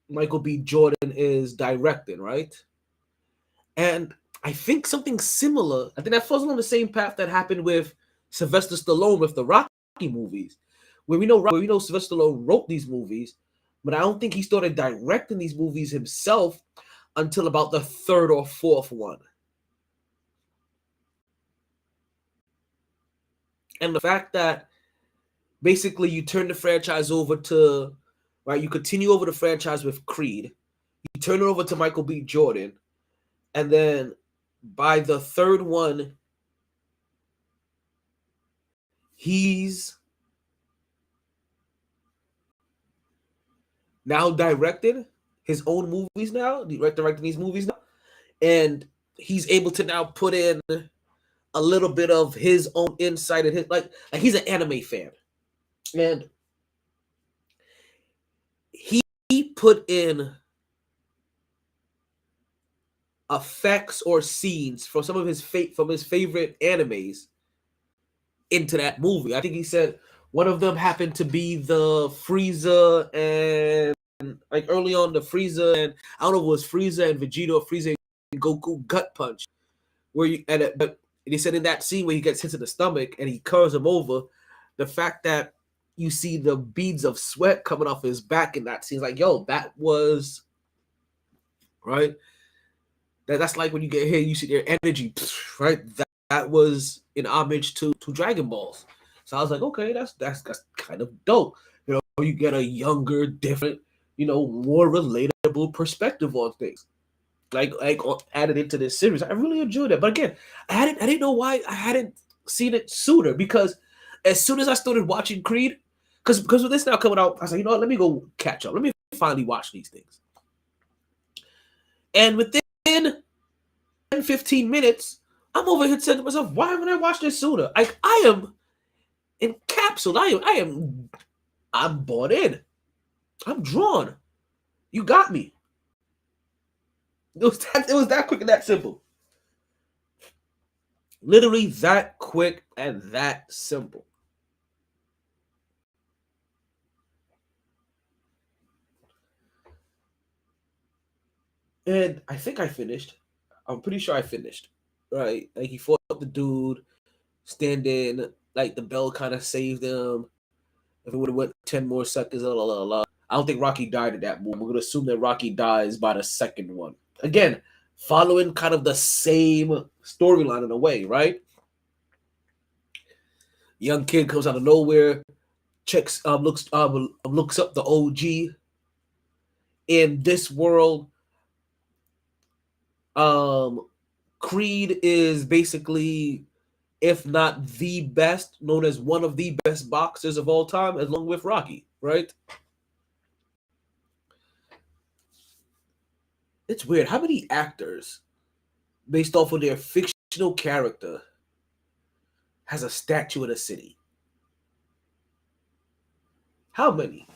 Michael B. Jordan is directing, right? And I think something similar, I think that falls along the same path that happened with Sylvester Stallone with the Rocky movies, where we know Sylvester Stallone wrote these movies, but I don't think he started directing these movies himself until about the 3rd or 4th one. And the fact that basically you turn the franchise over to, right, you continue over the franchise with Creed, you turn it over to Michael B. Jordan, and then by the 3rd one, he's now directed his own movies now, directing these movies now, and he's able to now put in a little bit of his own insight and his like he's an anime fan, and he put in effects or scenes from some of his favorite animes into that movie. I think he said one of them happened to be the Frieza and like early on the Frieza and I don't know if it was Frieza and Vegeta or Frieza and Goku gut punch, where but they said in that scene where he gets hit in the stomach and he curls him over, the fact that you see the beads of sweat coming off his back in that scene, like, yo, that was right. That's like when you get hit, you see their energy, right? That was in homage to Dragon Balls. So I was like, okay, that's kind of dope. You get a younger, different, more relatable perspective on things. Like added into this series. I really enjoyed it. But again, I didn't know why I hadn't seen it sooner, because as soon as I started watching Creed, because with this now coming out, I was like, you know what, let me go catch up. Let me finally watch these things. And within 10, 15 minutes, I'm over here saying to myself, why haven't I watched this sooner? Like, I am encapsulated. I'm bought in. I'm drawn. You got me. It was that quick and that simple. Literally that quick and that simple. And I think I finished. I'm pretty sure I finished. Right? Like, he fought the dude, standing, like the bell kind of saved him. If it would have went 10 more seconds, la, la, la, la. I don't think Rocky died at that moment. We're going to assume that Rocky dies by the second one. Again, following kind of the same storyline in a way, right? Young kid comes out of nowhere, looks up the OG. In this world, Creed is basically, if not the best, known as one of the best boxers of all time, along with Rocky, right? It's weird. How many actors, based off of their fictional character, has a statue in a city? How many?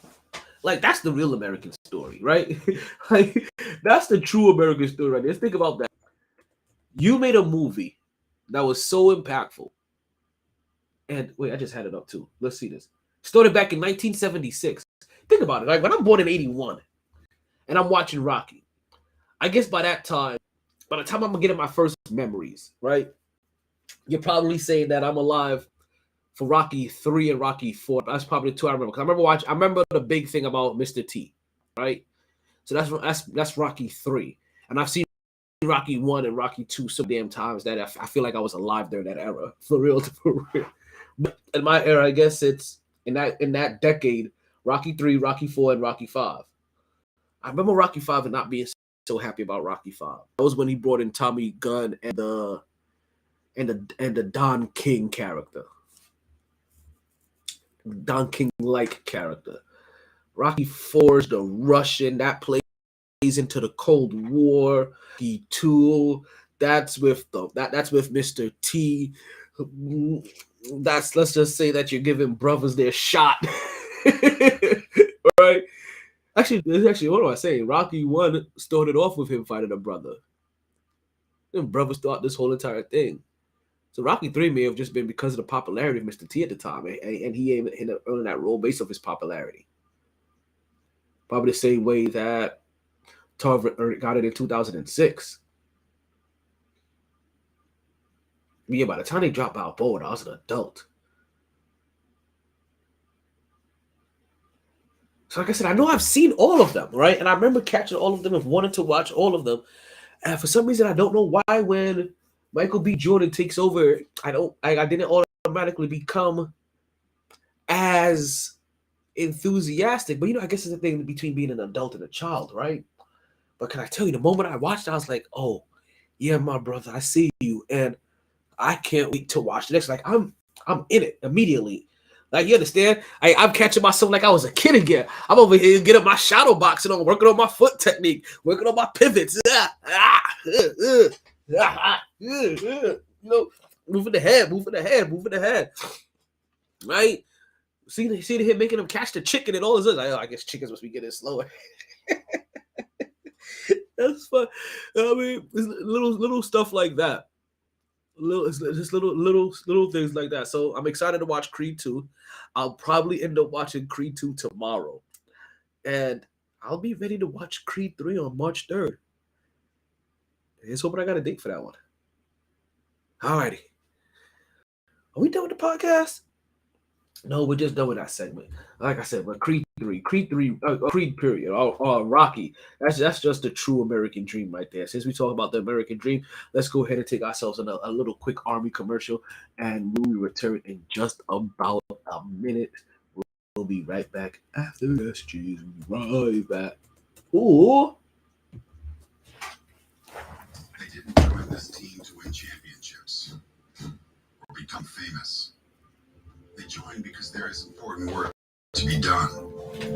Like, that's the real American story, right? Like, that's the true American story, right? Let's think about that. You made a movie that was so impactful. And wait, I just had it up too. Let's see this. Started back in 1976. Think about it. Like, when I'm born in 81 and I'm watching Rocky, I guess by the time I'm getting my first memories, right? You're probably saying that I'm alive for Rocky 3 and Rocky 4. That's probably the two I remember. Because I remember the big thing about Mr. T, right? So that's Rocky 3. And I've seen Rocky 1 and Rocky 2 so damn times that I feel like I was alive during that era. For real. But in my era, I guess it's in that decade, Rocky 3, Rocky 4, and Rocky 5. I remember Rocky 5 and not being so happy about Rocky 5. That was when he brought in Tommy Gunn and the Don King character. Don King-like character. Rocky 4 is the Russian that plays into the Cold War. Rocky 2, that's with Mr. T. Let's just say that you're giving brothers their shot. Right? Actually, what am I saying? Rocky 1 started off with him fighting a brother. And brothers thought this whole entire thing. So Rocky 3 may have just been because of the popularity of Mr. T at the time, and he ended up earning that role based off his popularity. Probably the same way that Tarver got it in 2006. But yeah, by the time they dropped Balboa, I was an adult. So like I said, I know I've seen all of them, right? And I remember catching all of them and wanting to watch all of them. And for some reason, I don't know why when Michael B. Jordan takes over, I didn't automatically become as enthusiastic. But I guess it's the thing between being an adult and a child, right? But can I tell you, the moment I watched it, I was like, oh, yeah, my brother, I see you. And I can't wait to watch the next. Like, I'm in it immediately. Like, you understand? I'm catching myself like I was a kid again. I'm over here getting my shadow boxing on, working on my foot technique, working on my pivots. Moving the head. Right? See him making him catch the chicken and all this. I guess chickens must be getting slower. That's fun. I mean, it's little stuff like that. Little things like that. So I'm excited to watch Creed 2. I'll probably end up watching Creed 2 tomorrow. And I'll be ready to watch Creed 3 on March 3rd. Here's hoping I got a date for that one. Alrighty. Are we done with the podcast? No, we're just done with that segment. Like I said, but Creed period, or Rocky. That's just the true American dream right there. Since we talk about the American dream, let's go ahead and take ourselves on a little quick Army commercial, and we'll return in just about a minute. We'll be right back after this. Cheese, right back. Ooh. They didn't join this team to win championships or become famous important work to be done.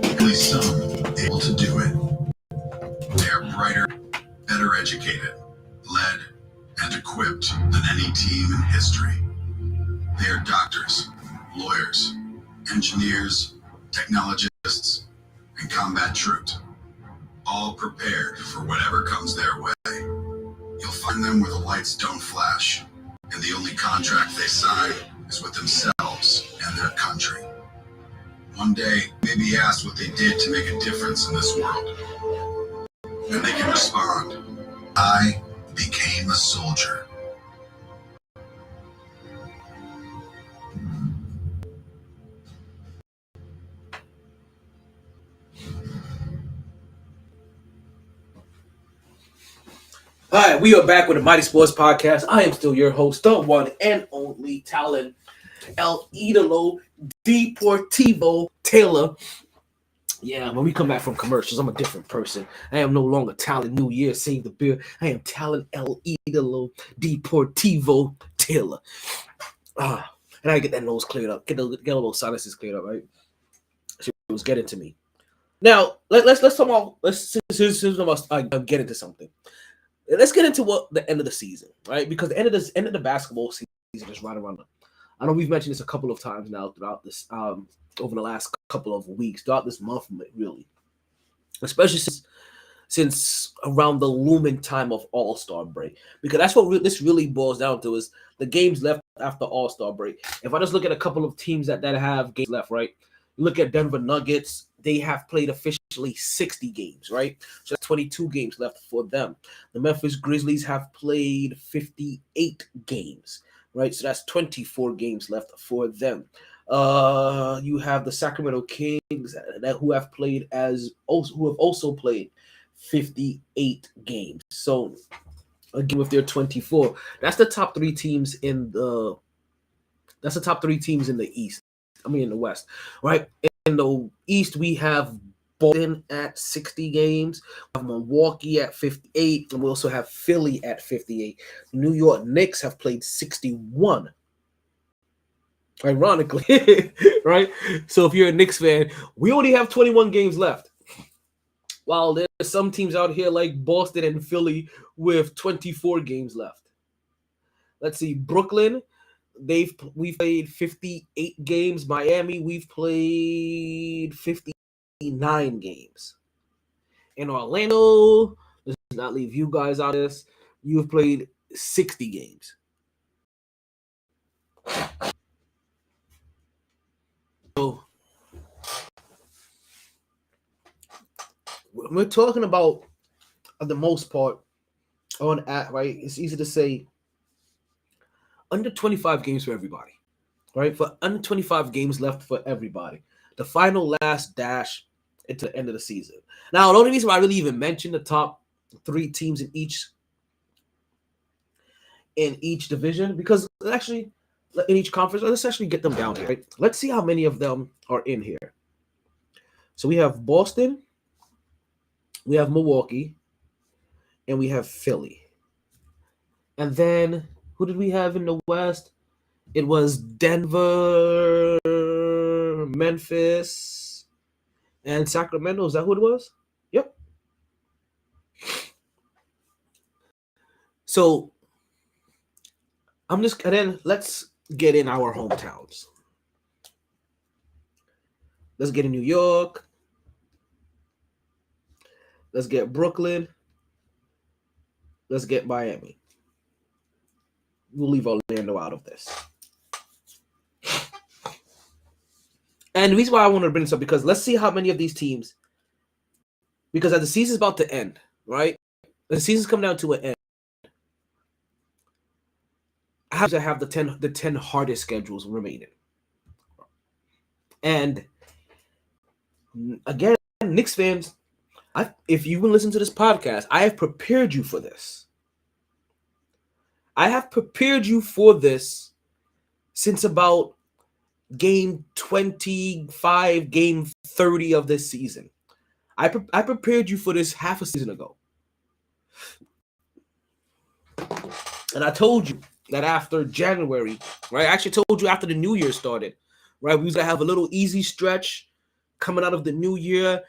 At least some able to do it. They are brighter, better educated, led, and equipped than any team in history. They are doctors, lawyers, engineers, technologists, and combat troops, all prepared for whatever comes their way. You'll find them where the lights don't flash, and the only contract they sign is with themselves and their country. One day, they may be asked what they did to make a difference in this world. And they can respond, I became a soldier. Hi, we are back with the MyT Sports Podcast. I am still your host, the one and only Talon El Idolo Deportivo Taylor. Yeah, when we come back from commercials, I'm a different person. I am no longer Talon New Year, Save the Beer. I am Talon El Idolo Deportivo Taylor. And I get that nose cleared up, get a little sinuses cleared up, right? So it was getting to me. Now, let's talk about, get into something. Let's get into what the end of the season, right? Because the end of the basketball season is right around. I know we've mentioned this a couple of times now throughout this, over the last couple of weeks, throughout this month, really, especially since around the looming time of All-Star break, because that's what this really boils down to is the games left after All-Star break. If I just look at a couple of teams that have games left, right? You look at Denver Nuggets, they have played officially 60 games, right? So that's 22 games left for them. The Memphis Grizzlies have played 58 games, right? So that's 24 games left for them. You have the Sacramento Kings who have also played 58 games. So again, with their 24, that's the top three teams in the East. In the West, right? In the East, we have Boston at 60 games, we have Milwaukee at 58, and we also have Philly at 58. New York Knicks have played 61. Ironically, right? So if you're a Knicks fan, we only have 21 games left. While there's some teams out here like Boston and Philly with 24 games left. Let's see, Brooklyn, we've played 58 games. Miami, we've played 59 games. In Orlando, let's not leave you guys out of this, you've played 60 games. So we're talking about, for the most part, right? It's easy to say under 25 games for everybody, right? For under 25 games left for everybody. The final last dash into the end of the season. Now, the only reason why I really even mentioned the top three teams in each division, because actually in each conference, let's actually get them down here, right? Let's see how many of them are in here. So we have Boston, we have Milwaukee, and we have Philly. And then who did we have in the West? It was Denver, Memphis, and Sacramento. Is that who it was? Yep. So and then let's get in our hometowns. Let's get in New York. Let's get Brooklyn. Let's get Miami. We'll leave Orlando out of this. And the reason why I want to bring this up, because let's see how many of these teams, because as the season's about to end, right? The season's come down to an end. I have the 10 hardest schedules remaining. And again, Knicks fans, if you've been listening to this podcast, I have prepared you for this. I have prepared you for this since about game 25, game 30 of this season. I prepared you for this half a season ago. And I told you that after January, right? I actually told you after the New Year started, right? We was gonna have a little easy stretch coming out of the new year.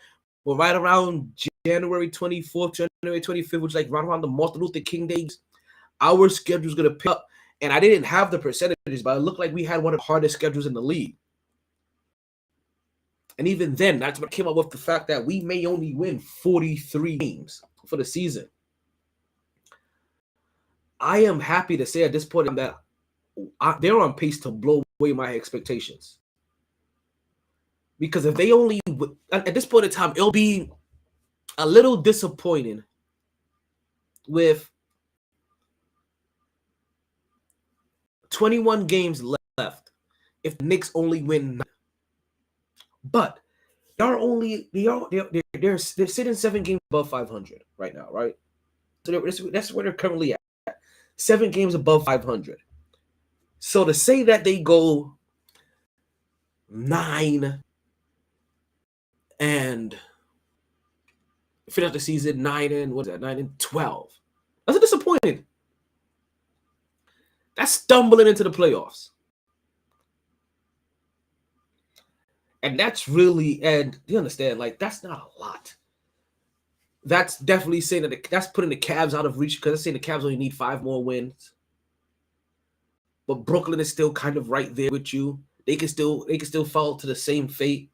But right around January 24th, January 25th, which is like right around the Martin Luther King days, our schedule's gonna pick up. And I didn't have the percentages, but it looked like we had one of the hardest schedules in the league. And even then, that's what came up with the fact that we may only win 43 games for the season. I am happy to say at this point that they're on pace to blow away my expectations. Because if they only, at this point in time, it'll be a little disappointing with 21 games left if the Knicks only win 9. But they're sitting 7 games above 500 right now, right? So that's where they're currently at. 7 games above 500. So to say that they go 9 and finish the season 9-12. That's a disappointing. That's stumbling into the playoffs. And that's really, and you understand, like, that's not a lot. That's definitely saying that that's putting the Cavs out of reach, because it's saying the Cavs only need 5 more wins. But Brooklyn is still kind of right there with you. They can still fall to the same fate.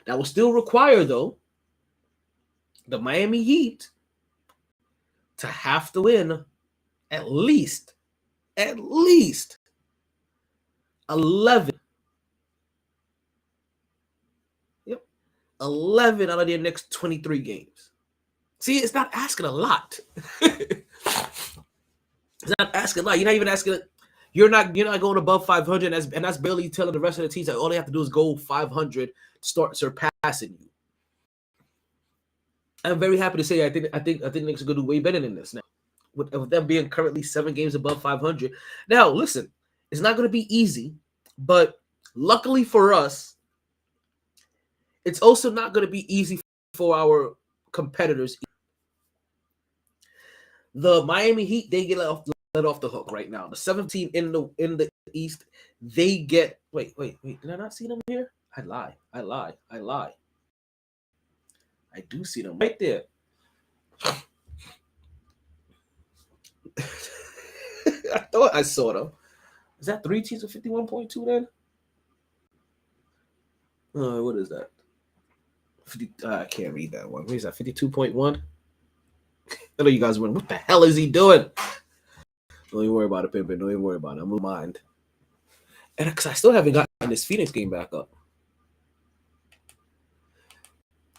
That will still require, though, the Miami Heat to have to win at least 11. Yep. 11 out of their next 23 games. See, it's not asking a lot. It's not asking a lot. You're not even asking. You're not going above 500, and that's barely telling the rest of the teams that all they have to do is go 500 to start surpassing you. I'm very happy to say I think the Knicks are going to do way better than this now, with them being currently 7 games above 500. Now, listen, it's not going to be easy, but luckily for us, it's also not going to be easy for our competitors. The Miami Heat, they get let off the hook right now. The 7th team in the East, they get wait. Did I not see them here? I lie. I do see them right there. I thought I saw them. Is that 3 teams with 51.2 then? What is that? 50, I can't read that one. What is that? 52.1? I know you guys were. What the hell is he doing? Don't even worry about it, Pimpin. Don't even worry about it. I'm in mind. And because I still haven't gotten this Phoenix game back up.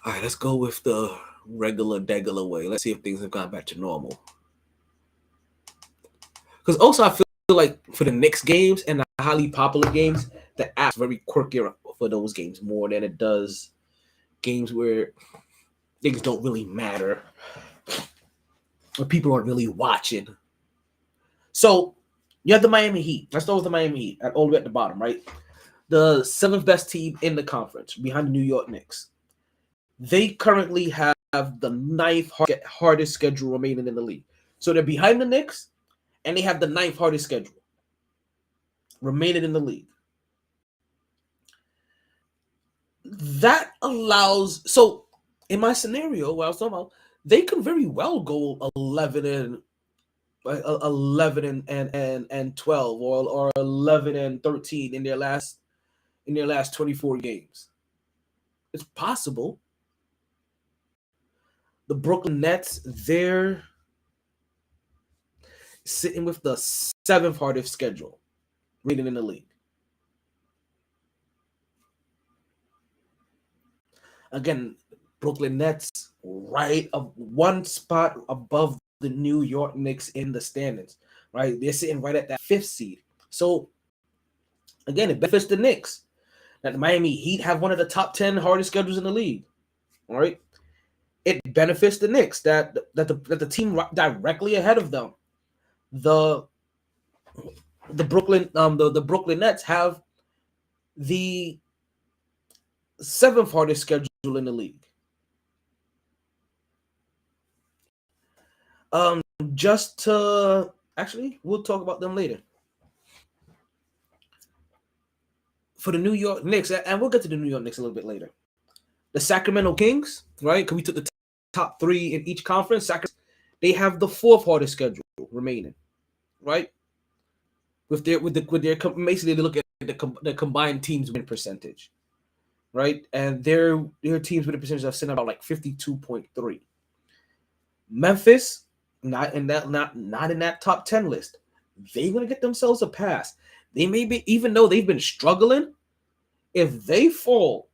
All right, let's go with the regular way. Let's see if things have gone back to normal. Because also I feel like for the Knicks games and the highly popular games, the app's very quirky for those games more than it does games where things don't really matter, where people aren't really watching. So you have the Miami Heat. Let's start with the Miami Heat all the way at the bottom, right? The 7th best team in the conference behind the New York Knicks. They currently have the 9th hardest schedule remaining in the league. So they're behind the Knicks, and they have the 9th hardest schedule remaining in the league. That allows, so in my scenario, what I was talking about, they could very well go 11 and 12 or 11 and 13 in their last 24 games. It's possible. The Brooklyn Nets, they're sitting with the 7th hardest schedule remaining in the league. Again, Brooklyn Nets right up 1 spot above the New York Knicks in the standings, right? They're sitting right at that 5th seed. So, again, it benefits the Knicks that the Miami Heat have one of the top 10 hardest schedules in the league, all right? It benefits the Knicks that the team directly ahead of them, the Brooklyn Nets have the 7th hardest schedule in the league. Just to actually, we'll talk about them later. for the New York Knicks, and we'll get to the New York Knicks a little bit later. The Sacramento Kings, right? Because we took the top 3 in each conference. They have the 4th hardest schedule remaining, right? With their basically they look at the combined teams win percentage, right? And their teams win percentage are sitting about like 52.3. Memphis, not in that top 10 list. They're gonna get themselves a pass. They may be, even though they've been struggling, if they fall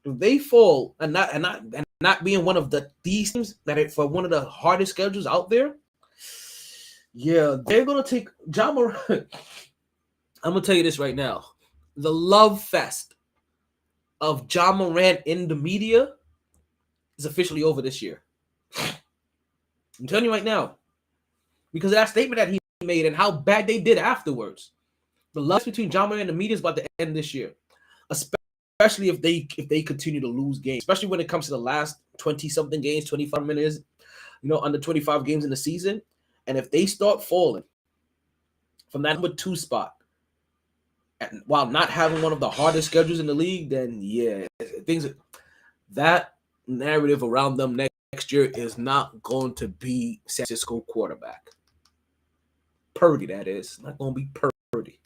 and not being one of these teams that are for one of the hardest schedules out there, yeah, they're gonna take Ja Morant. I'm gonna tell you this right now: the love fest of Ja Morant in the media is officially over this year. I'm telling you right now, because of that statement that he made and how bad they did afterwards. The love between Ja Morant and the media is about to end this year, especially if they continue to lose games, especially when it comes to the last 20-something games, 25 minutes, under 25 games in the season. And if they start falling from that number 2 spot, while not having one of the hardest schedules in the league, then yeah, that narrative around them next year is not going to be San Francisco quarterback. Purdy, that is. Not going to be Purdy.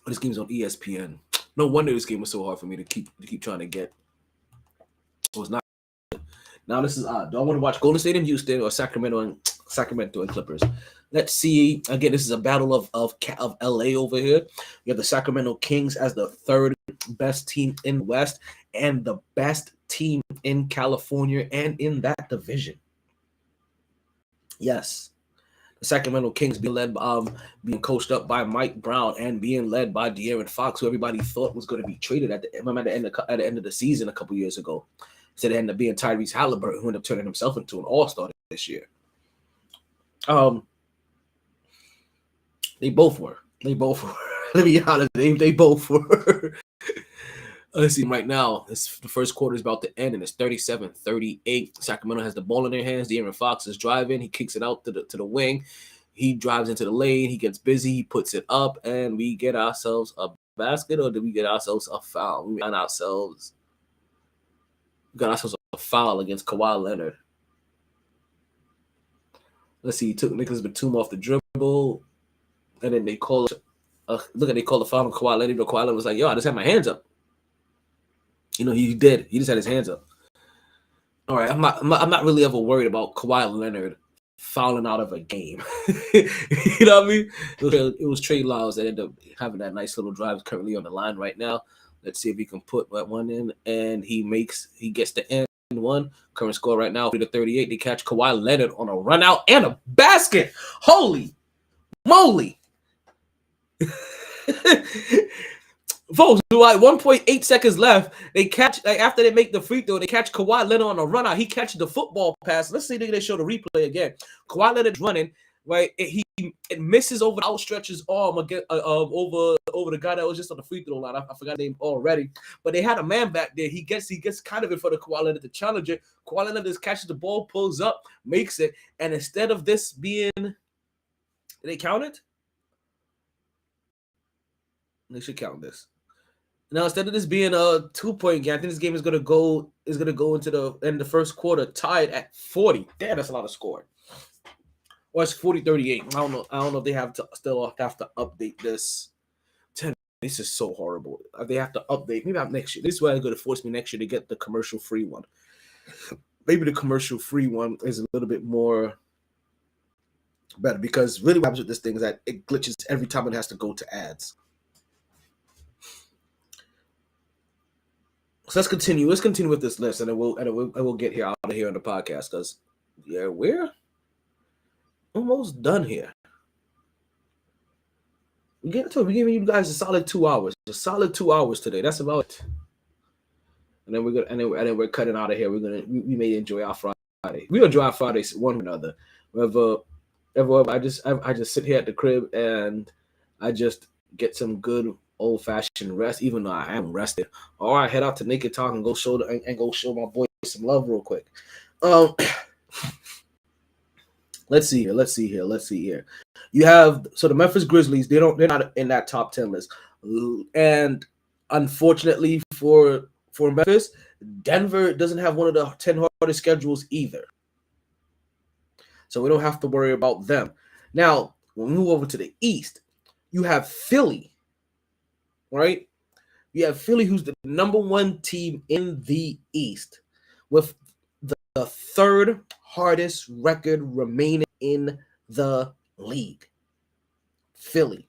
This game's on ESPN. No wonder this game was so hard for me to keep trying to get. It was not. Now this is odd. Do I want to watch Golden State and Houston or Sacramento and Clippers? Let's see. Again, this is a battle of LA over here. We have the Sacramento Kings as the 3rd best team in the West and the best team in California and in that division. Yes. The Sacramento Kings being coached up by Mike Brown and being led by De'Aaron Fox, who everybody thought was going to be traded at the end of the season a couple years ago. Instead, it ended up being Tyrese Halliburton, who ended up turning himself into an all-star this year. They both were. Let me be honest. They both were. Let's see. Right now, the first quarter is about to end, and it's 37-38. Sacramento has the ball in their hands. De'Aaron Fox is driving. He kicks it out to the wing. He drives into the lane. He gets busy. He puts it up, and we get ourselves a basket, or did we get ourselves a foul? We got ourselves a foul against Kawhi Leonard. Let's see. He took Nicholas Batum off the dribble, and then they call it. They call the foul on Kawhi Leonard. But Kawhi Leonard was like, "Yo, I just had my hands up." He did. He just had his hands up. All right, I'm not really ever worried about Kawhi Leonard fouling out of a game. You know what I mean? It was Trey Lyles that ended up having that nice little drive currently on the line right now. Let's see if he can put that one in, and he gets the end one. Current score right now, 30-38. They catch Kawhi Leonard on a run out and a basket. Holy moly! Folks, 1.8 seconds left. They catch after they make the free throw. They catch Kawhi Leonard on a run out. He catches the football pass. Let's see if they show the replay again. Kawhi Leonard's running. Right, it misses over the outstretches arm again, over the guy that was just on the free throw line. I forgot the name already, but they had a man back there. He gets kind of in front of Kawhi Leonard to challenge it. Kawhi Leonard just catches the ball, pulls up, makes it, and instead of this being, did they count it? They should count this. Now, instead of this being a 2-point game, I think this game is gonna go into the first quarter tied at 40. Damn, that's a lot of scoring. Or it's 40-38. I don't know if they still have to update this. This is so horrible. They have to update. Maybe not next year. This is why they're going to force me next year to get the commercial-free one. Maybe the commercial-free one is a little bit more better, because really what happens with this thing is that it glitches every time it has to go to ads. So let's continue. Let's continue with this list, and we'll get here out of here on the podcast, because we're almost done here. We're giving you guys a solid 2 hours. A solid 2 hours today. That's about it. And then we're cutting out of here. We may enjoy our Friday. We enjoy our Fridays one another. I just sit here at the crib and I just get some good old-fashioned rest, even though I am rested. Or I head out to Naked Talk and go show my boy some love real quick. Let's see here. You have the Memphis Grizzlies. They're not in that top 10 list, and unfortunately for Memphis, Denver doesn't have one of the 10 hardest schedules either. So we don't have to worry about them. Now, when we move over to the East, you have Philly, right? You have Philly, who's the number 1 team in the East, with the third hardest record remaining in the league. Philly.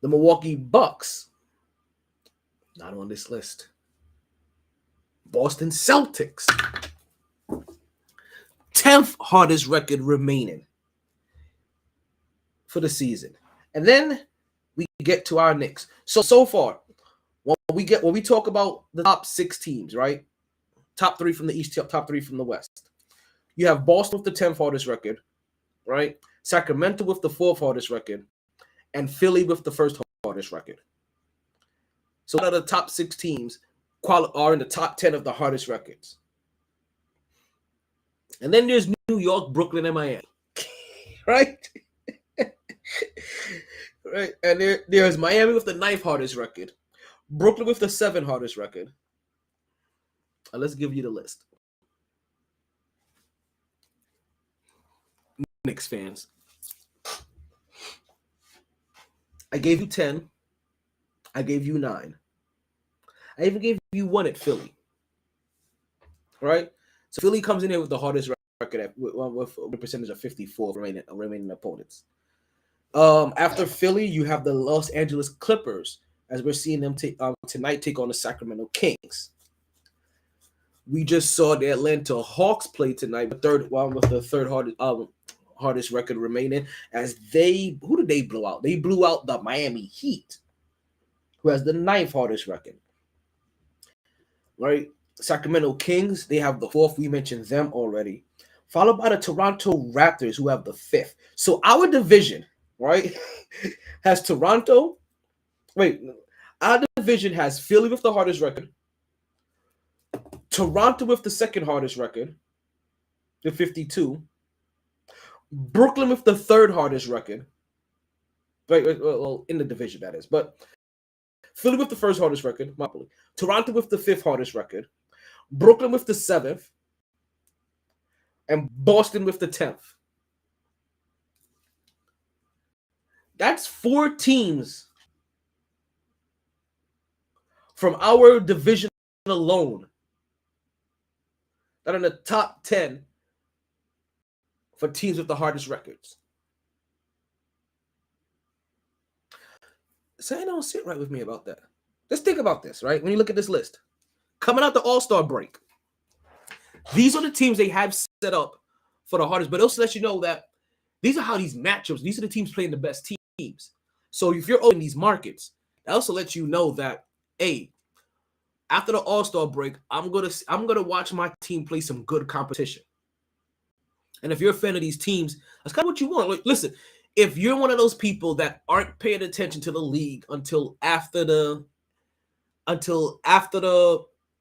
The Milwaukee Bucks, not on this list. Boston Celtics, 10th hardest record remaining for the season. And then we get to our Knicks. So far, when we talk about the top 6 teams, right? Top 3 from the East, top 3 from the West. You have Boston with the 10th hardest record, right? Sacramento with the 4th hardest record, and Philly with the 1st hardest record. So out of the top 6 teams are in the top 10 of the hardest records. And then there's New York, Brooklyn, and Miami, right? Right. And there's Miami with the 9th hardest record, Brooklyn with the 7th hardest record. Let's give you the list. Knicks fans, I gave you 10. I gave you 9. I even gave you 1 at Philly. Right? So Philly comes in here with the hardest record with a percentage of 54 remaining opponents. After Philly, you have the Los Angeles Clippers, as we're seeing them tonight take on the Sacramento Kings. We just saw the Atlanta Hawks play tonight, with the third hardest record remaining. Who did they blow out? They blew out the Miami Heat, who has the 9th hardest record. Right? Sacramento Kings, they have the 4th. We mentioned them already. Followed by the Toronto Raptors, who have the 5th. So our division, right, has Toronto. Our division has Philly with the hardest record, Toronto with the 2nd hardest record, the 52. Brooklyn with the 3rd hardest record. Right, well, in the division that is. But Philly with the 1st hardest record, Toronto with the 5th hardest record, Brooklyn with the 7th, and Boston with the 10th. That's 4 teams from our division alone that are in the top 10 for teams with the hardest records. Something don't sit right with me about that. Let's think about this, right? When you look at this list, coming out the All-Star break, these are the teams they have set up for the hardest, but also let you know that these are how these matchups, these are the teams playing the best teams. So if you're in these markets, that also lets you know that, hey, after the All-Star break, I'm gonna watch my team play some good competition. And if you're a fan of these teams, that's kind of what you want. Like, listen, if you're one of those people that aren't paying attention to the league until after the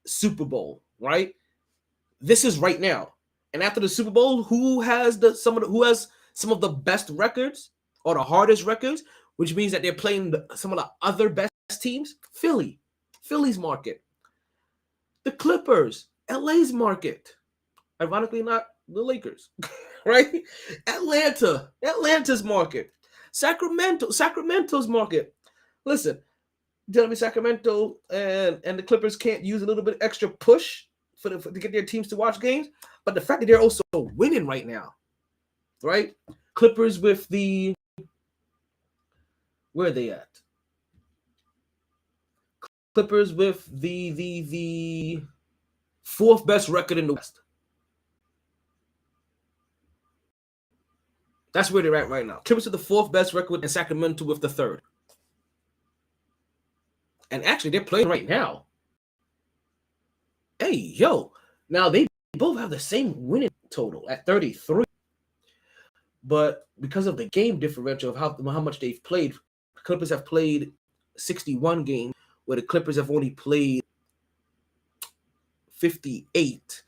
Super Bowl, right? This is right now. And after the Super Bowl, who has some of the best records or the hardest records, which means that they're playing some of the other best teams? Philly's market. The Clippers, LA's market. Ironically, not the Lakers, right? Atlanta's market. Sacramento's market. Listen, tell me Sacramento and the Clippers can't use a little bit extra push to get their teams to watch games, but the fact that they're also winning right now, right? Clippers with where are they at? Clippers with the 4th best record in the West. That's where they're at right now. Clippers with the 4th best record and Sacramento with the 3rd. And actually, they're playing right now. Hey, yo. Now, they both have the same winning total at 33. But because of the game differential of how much they've played, the Clippers have played 61 games, where the Clippers have only played 58.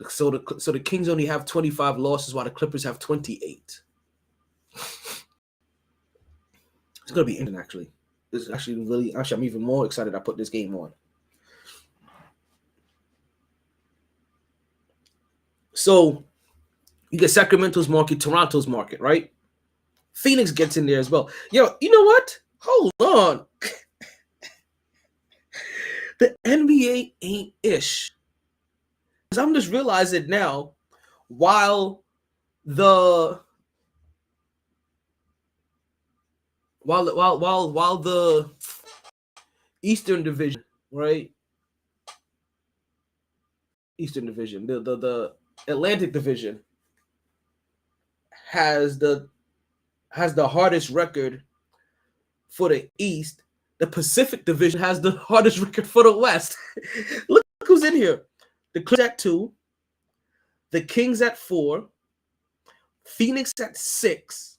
So the Kings only have 25 losses while the Clippers have 28. It's gonna be interesting, actually. It's actually I'm even more excited I put this game on. So you get Sacramento's market, Toronto's market, right? Phoenix gets in there as well. Yo, you know what? Hold on. The NBA ain't ish. Because I'm just realizing now, while the Eastern Division, right? Eastern Division, the Atlantic Division has the hardest record for the East. The Pacific Division has the hardest record for the West. Look who's in here. The Clippers at 2, the Kings at 4, Phoenix at 6.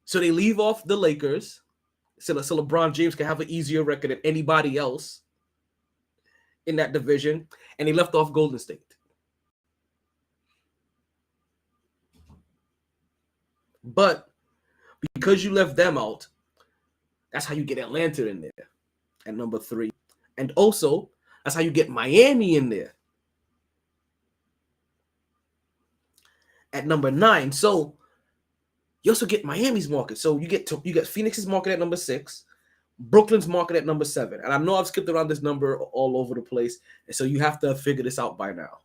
So they leave off the Lakers. So LeBron James can have an easier record than anybody else in that division. And they left off Golden State. But because you left them out, that's how you get Atlanta in there at number 3. And also, that's how you get Miami in there at number 9. So you also get Miami's market. So you get Phoenix's market at number 6, Brooklyn's market at number 7. And I know I've skipped around this number all over the place, and so you have to figure this out by now.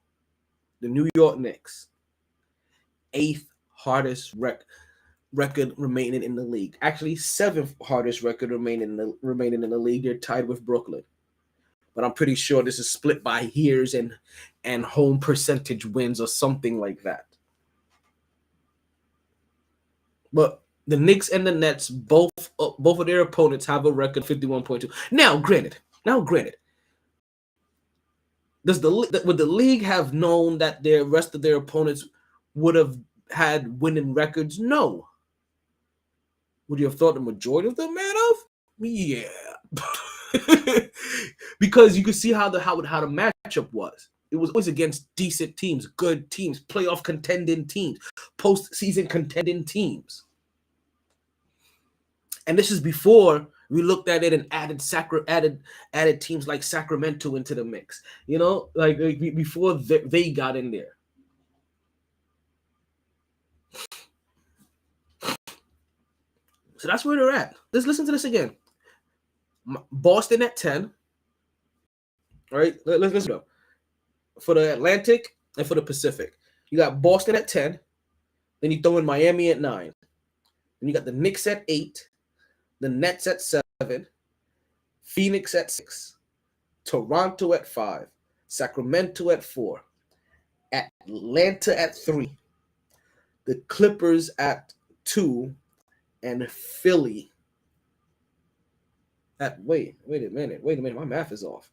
The New York Knicks, 8th hardest record remaining in the league. Actually, 7th hardest record remaining in the league. They're tied with Brooklyn. But I'm pretty sure this is split by years and home percentage wins or something like that. But the Knicks and the Nets, both of their opponents have a record 51.2. Now, granted, would the league have known that the rest of their opponents would have had winning records? No. Would you have thought the majority of them had of? Yeah. Because you could see how the matchup was. It was always against decent teams, good teams, playoff contending teams, postseason contending teams. And this is before we looked at it and added teams like Sacramento into the mix. You know, like before they got in there. So that's where they're at. Let's listen to this again. Boston at 10. All right, let's listen to them. For the Atlantic and for the Pacific. You got Boston at 10. Then you throw in Miami at 9. Then you got the Knicks at 8. The Nets at 7. Phoenix at 6. Toronto at 5. Sacramento at 4. Atlanta at 3. The Clippers at 2. And Philly at wait a minute, my math is off.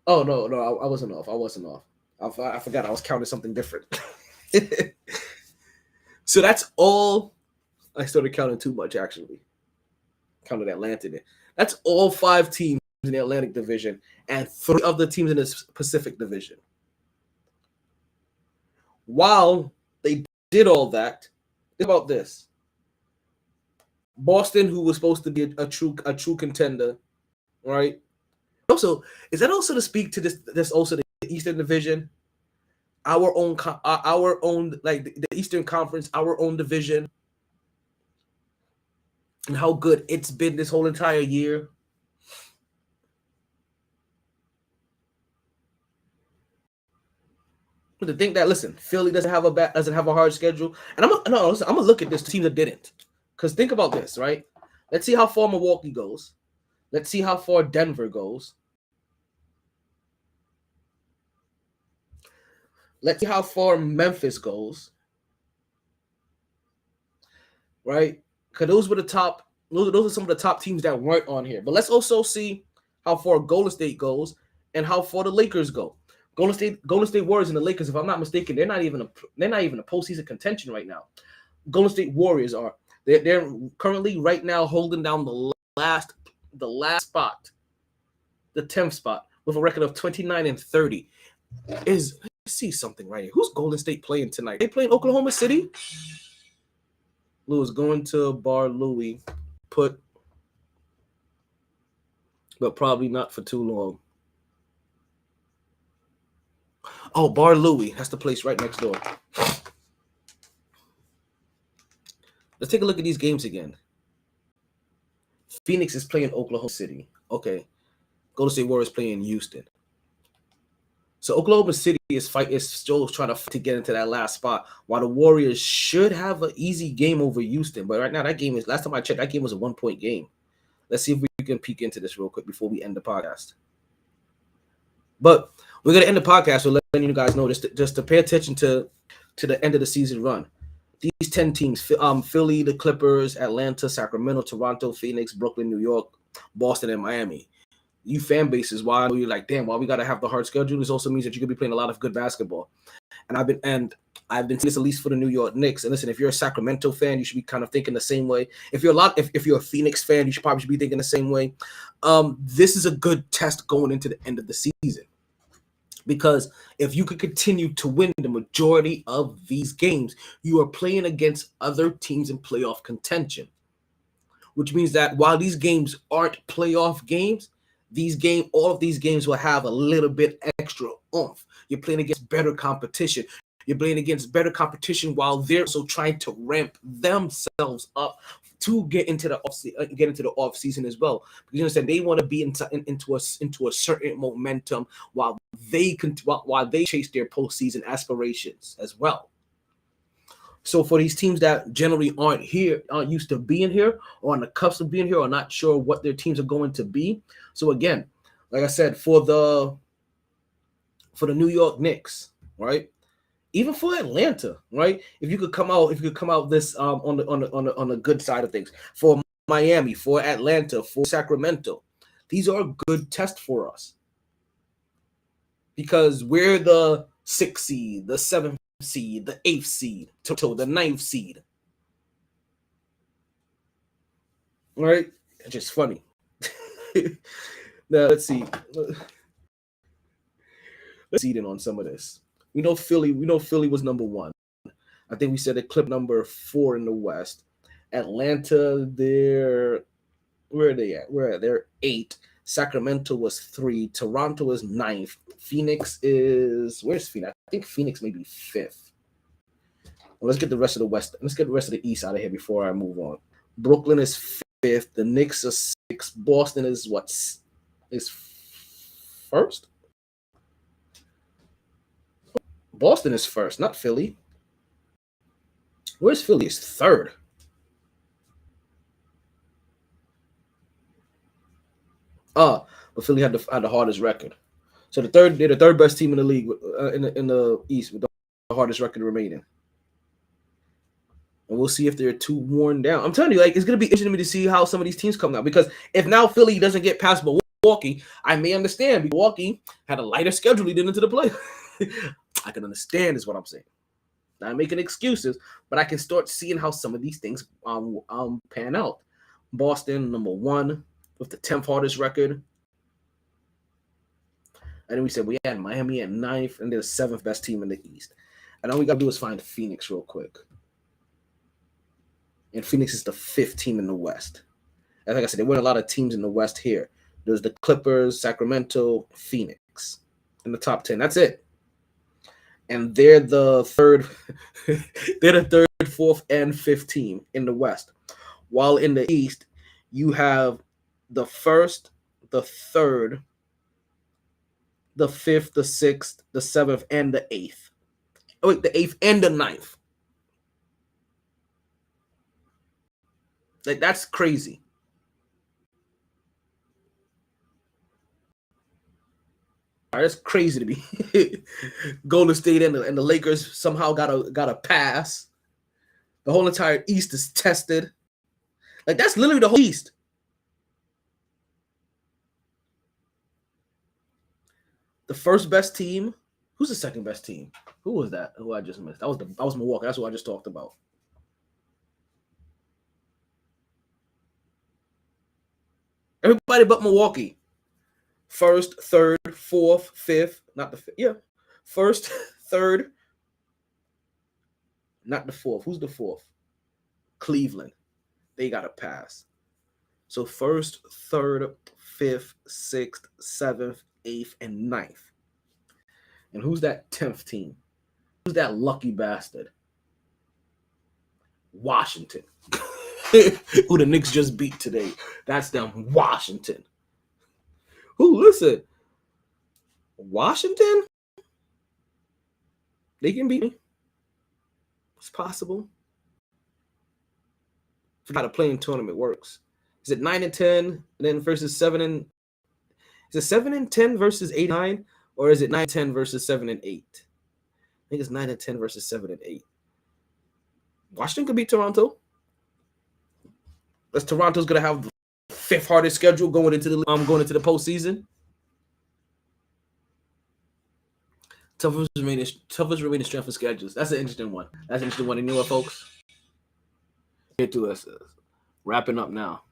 Oh no, I wasn't off. I forgot I was counting something different. So that's all. I started counting too much, actually. Counted Atlanta there. That's all 5 teams in the Atlantic Division and 3 of the teams in the Pacific Division. While they did all that, think about this. Boston, who was supposed to be a true contender, right? Also, is that also to speak to this also the Eastern Division, our own like the Eastern Conference, our own division, and how good it's been this whole entire year. But to think that, listen, Philly doesn't have a hard schedule, and I'm gonna look at this team that didn't, because think about this, right? Let's see how far Milwaukee goes. Let's see how far Denver goes. Let's see how far Memphis goes. Right? Because those were the top. Those are some of the top teams that weren't on here. But let's also see how far Golden State goes and how far the Lakers go. Golden State Warriors and the Lakers, if I'm not mistaken, they're not even a postseason contention right now. Golden State Warriors are. They're currently right now holding down the last spot, the 10th spot, with a record of 29-30. Let's see something right here. Who's Golden State playing tonight? They playing Oklahoma City? Lewis going to Bar Louie. But probably not for too long. Oh, Bar Louie. That's the place right next door. Let's take a look at these games again. Phoenix is playing Oklahoma City. Okay. Golden State Warriors playing Houston. So Oklahoma City is still trying to get into that last spot, while the Warriors should have an easy game over Houston. But right now, last time I checked, that game was a 1-point game. Let's see if we can peek into this real quick before we end the podcast. But we're gonna end the podcast with letting you guys know just to pay attention to the end of the season run. These 10 teams, Philly, the Clippers, Atlanta, Sacramento, Toronto, Phoenix, Brooklyn, New York, Boston, and Miami. You fan bases, why you're like, damn, why we gotta have the hard schedule? This also means that you're gonna be playing a lot of good basketball. And I've been seeing this at least for the New York Knicks. And listen, if you're a Sacramento fan, you should be kind of thinking the same way. If you're a Phoenix fan, you should probably be thinking the same way. This is a good test going into the end of the season. Because if you could continue to win the majority of these games, you are playing against other teams in playoff contention. Which means that while these games aren't playoff games, all of these games will have a little bit extra oomph. You're playing against better competition. You're playing against better competition while they're also trying to ramp themselves up to get into the off season as well. Because you understand, they want to be into a certain momentum while they chase their postseason aspirations as well. So for these teams that generally aren't used to being here, or on the cusp of being here, or not sure what their teams are going to be. So again, like I said, for the New York Knicks, right? Even for Atlanta, right? If you could come out this on the good side of things. For Miami, for Atlanta, for Sacramento, these are good tests for us. Because we're the 6th seed, the 7th seed, the 8th seed, to the 9th seed. All right? It's just funny. Now, let's see. Let's see in on some of this. We know Philly was number 1. I think we said the clip number 4 in the West. Atlanta, where are they at? They're 8. Sacramento was 3. Toronto is 9th. Where's Phoenix? I think Phoenix may be 5th. Well, let's get the rest of the West. Let's get the rest of the East out of here before I move on. Brooklyn is 5th. The Knicks are 6th. Boston is what? Is 1st? Boston is 1st, not Philly. Where's Philly? Is 3rd. But Philly had the hardest record. So they're the third best team in the league in the East with the hardest record remaining. And we'll see if they're too worn down. I'm telling you, like, it's gonna be interesting to see how some of these teams come out. Because if now Philly doesn't get past Milwaukee, I may understand. Milwaukee had a lighter schedule leading into the play. I can understand, is what I'm saying. Not making excuses, but I can start seeing how some of these things pan out. Boston, number 1, with the 10th hardest record. And then we said we had Miami at 9th, and they're the 7th best team in the East. And all we got to do is find Phoenix real quick. And Phoenix is the 5th team in the West. And like I said, there weren't a lot of teams in the West here. There's the Clippers, Sacramento, Phoenix in the top 10. That's it. And they're the 3rd, 4th, and 5th team in the West. While in the East, you have the 1st, the 3rd, the 5th, the 6th, the 7th, and the 8th. Oh, wait, the 8th and the 9th. Like, that's crazy. That's crazy to me. Golden State and the Lakers somehow got a pass. The whole entire East is tested. Like, that's literally the whole East. The first best team. Who's the second best team? Who was that? Who I just missed? That was Milwaukee. That's what I just talked about. Everybody but Milwaukee. first, third, fourth, fifth, not the fifth. Yeah. First, third, not the fourth. Who's the fourth? Cleveland. They got a pass. So first, third, fifth, sixth, seventh, eighth, and ninth. And who's that 10th team? Who's that lucky bastard? Washington. Who the Knicks just beat today. That's them, Washington. Who, listen, Washington? They can beat me. It's possible. Forgot how the playing tournament works. Is it 9 and 10, and then versus 7 and? Is it 7 and 10 versus 8 and 9, or is it 9 and 10 versus 7 and 8? I think it's 9 and 10 versus 7 and 8. Washington could beat Toronto. Because Toronto's gonna have the 5th hardest schedule going into the postseason. Toughest remaining strength of schedules. That's an interesting one. You know what, folks? Here to us. Wrapping up now.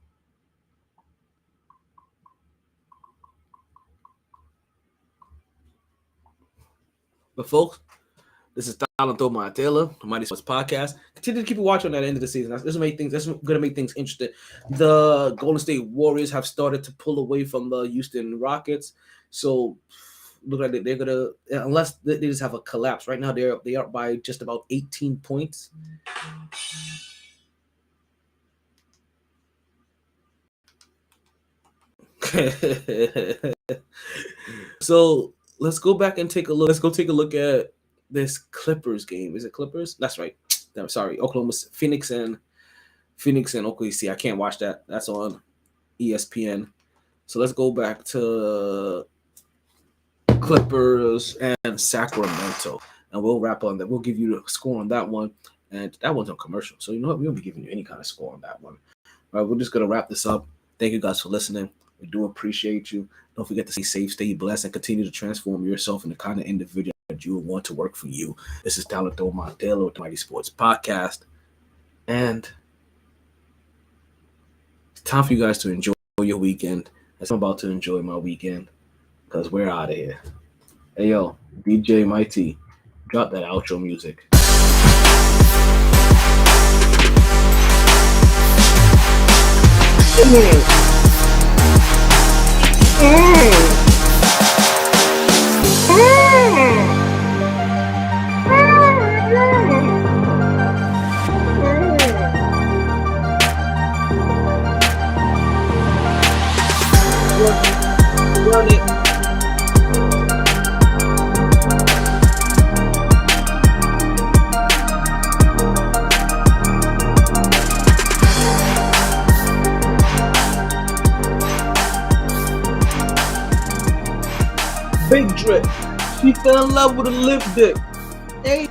But folks, this is Talento My Taylor, the MyT Sports Podcast. Continue to keep watching at the end of the season. That's going to make things interesting. The Golden State Warriors have started to pull away from the Houston Rockets. So look like they're gonna, unless they just have a collapse. Right now they are by just about 18 points. So let's go back and take a look. Let's go take a look at this Clippers game. Is it Clippers? That's right. I'm sorry. Phoenix and OKC. I can't watch that. That's on ESPN. So let's go back to Clippers and Sacramento, and we'll wrap on that. We'll give you the score on that one, and that one's on commercial. So you know what? We won't be giving you any kind of score on that one. All right, we're just gonna wrap this up. Thank you guys for listening. We do appreciate you. Don't forget to stay safe, stay blessed, and continue to transform yourself into the kind of individual that you want to work for you. This is Talento My Taylor with the MyT Sports Podcast, and it's time for you guys to enjoy your weekend. As I'm about to enjoy my weekend, because we're out of here. Hey, yo, DJ MyT, drop that outro music. Run it. Big drip. She fell in love with a lip dip. Hey,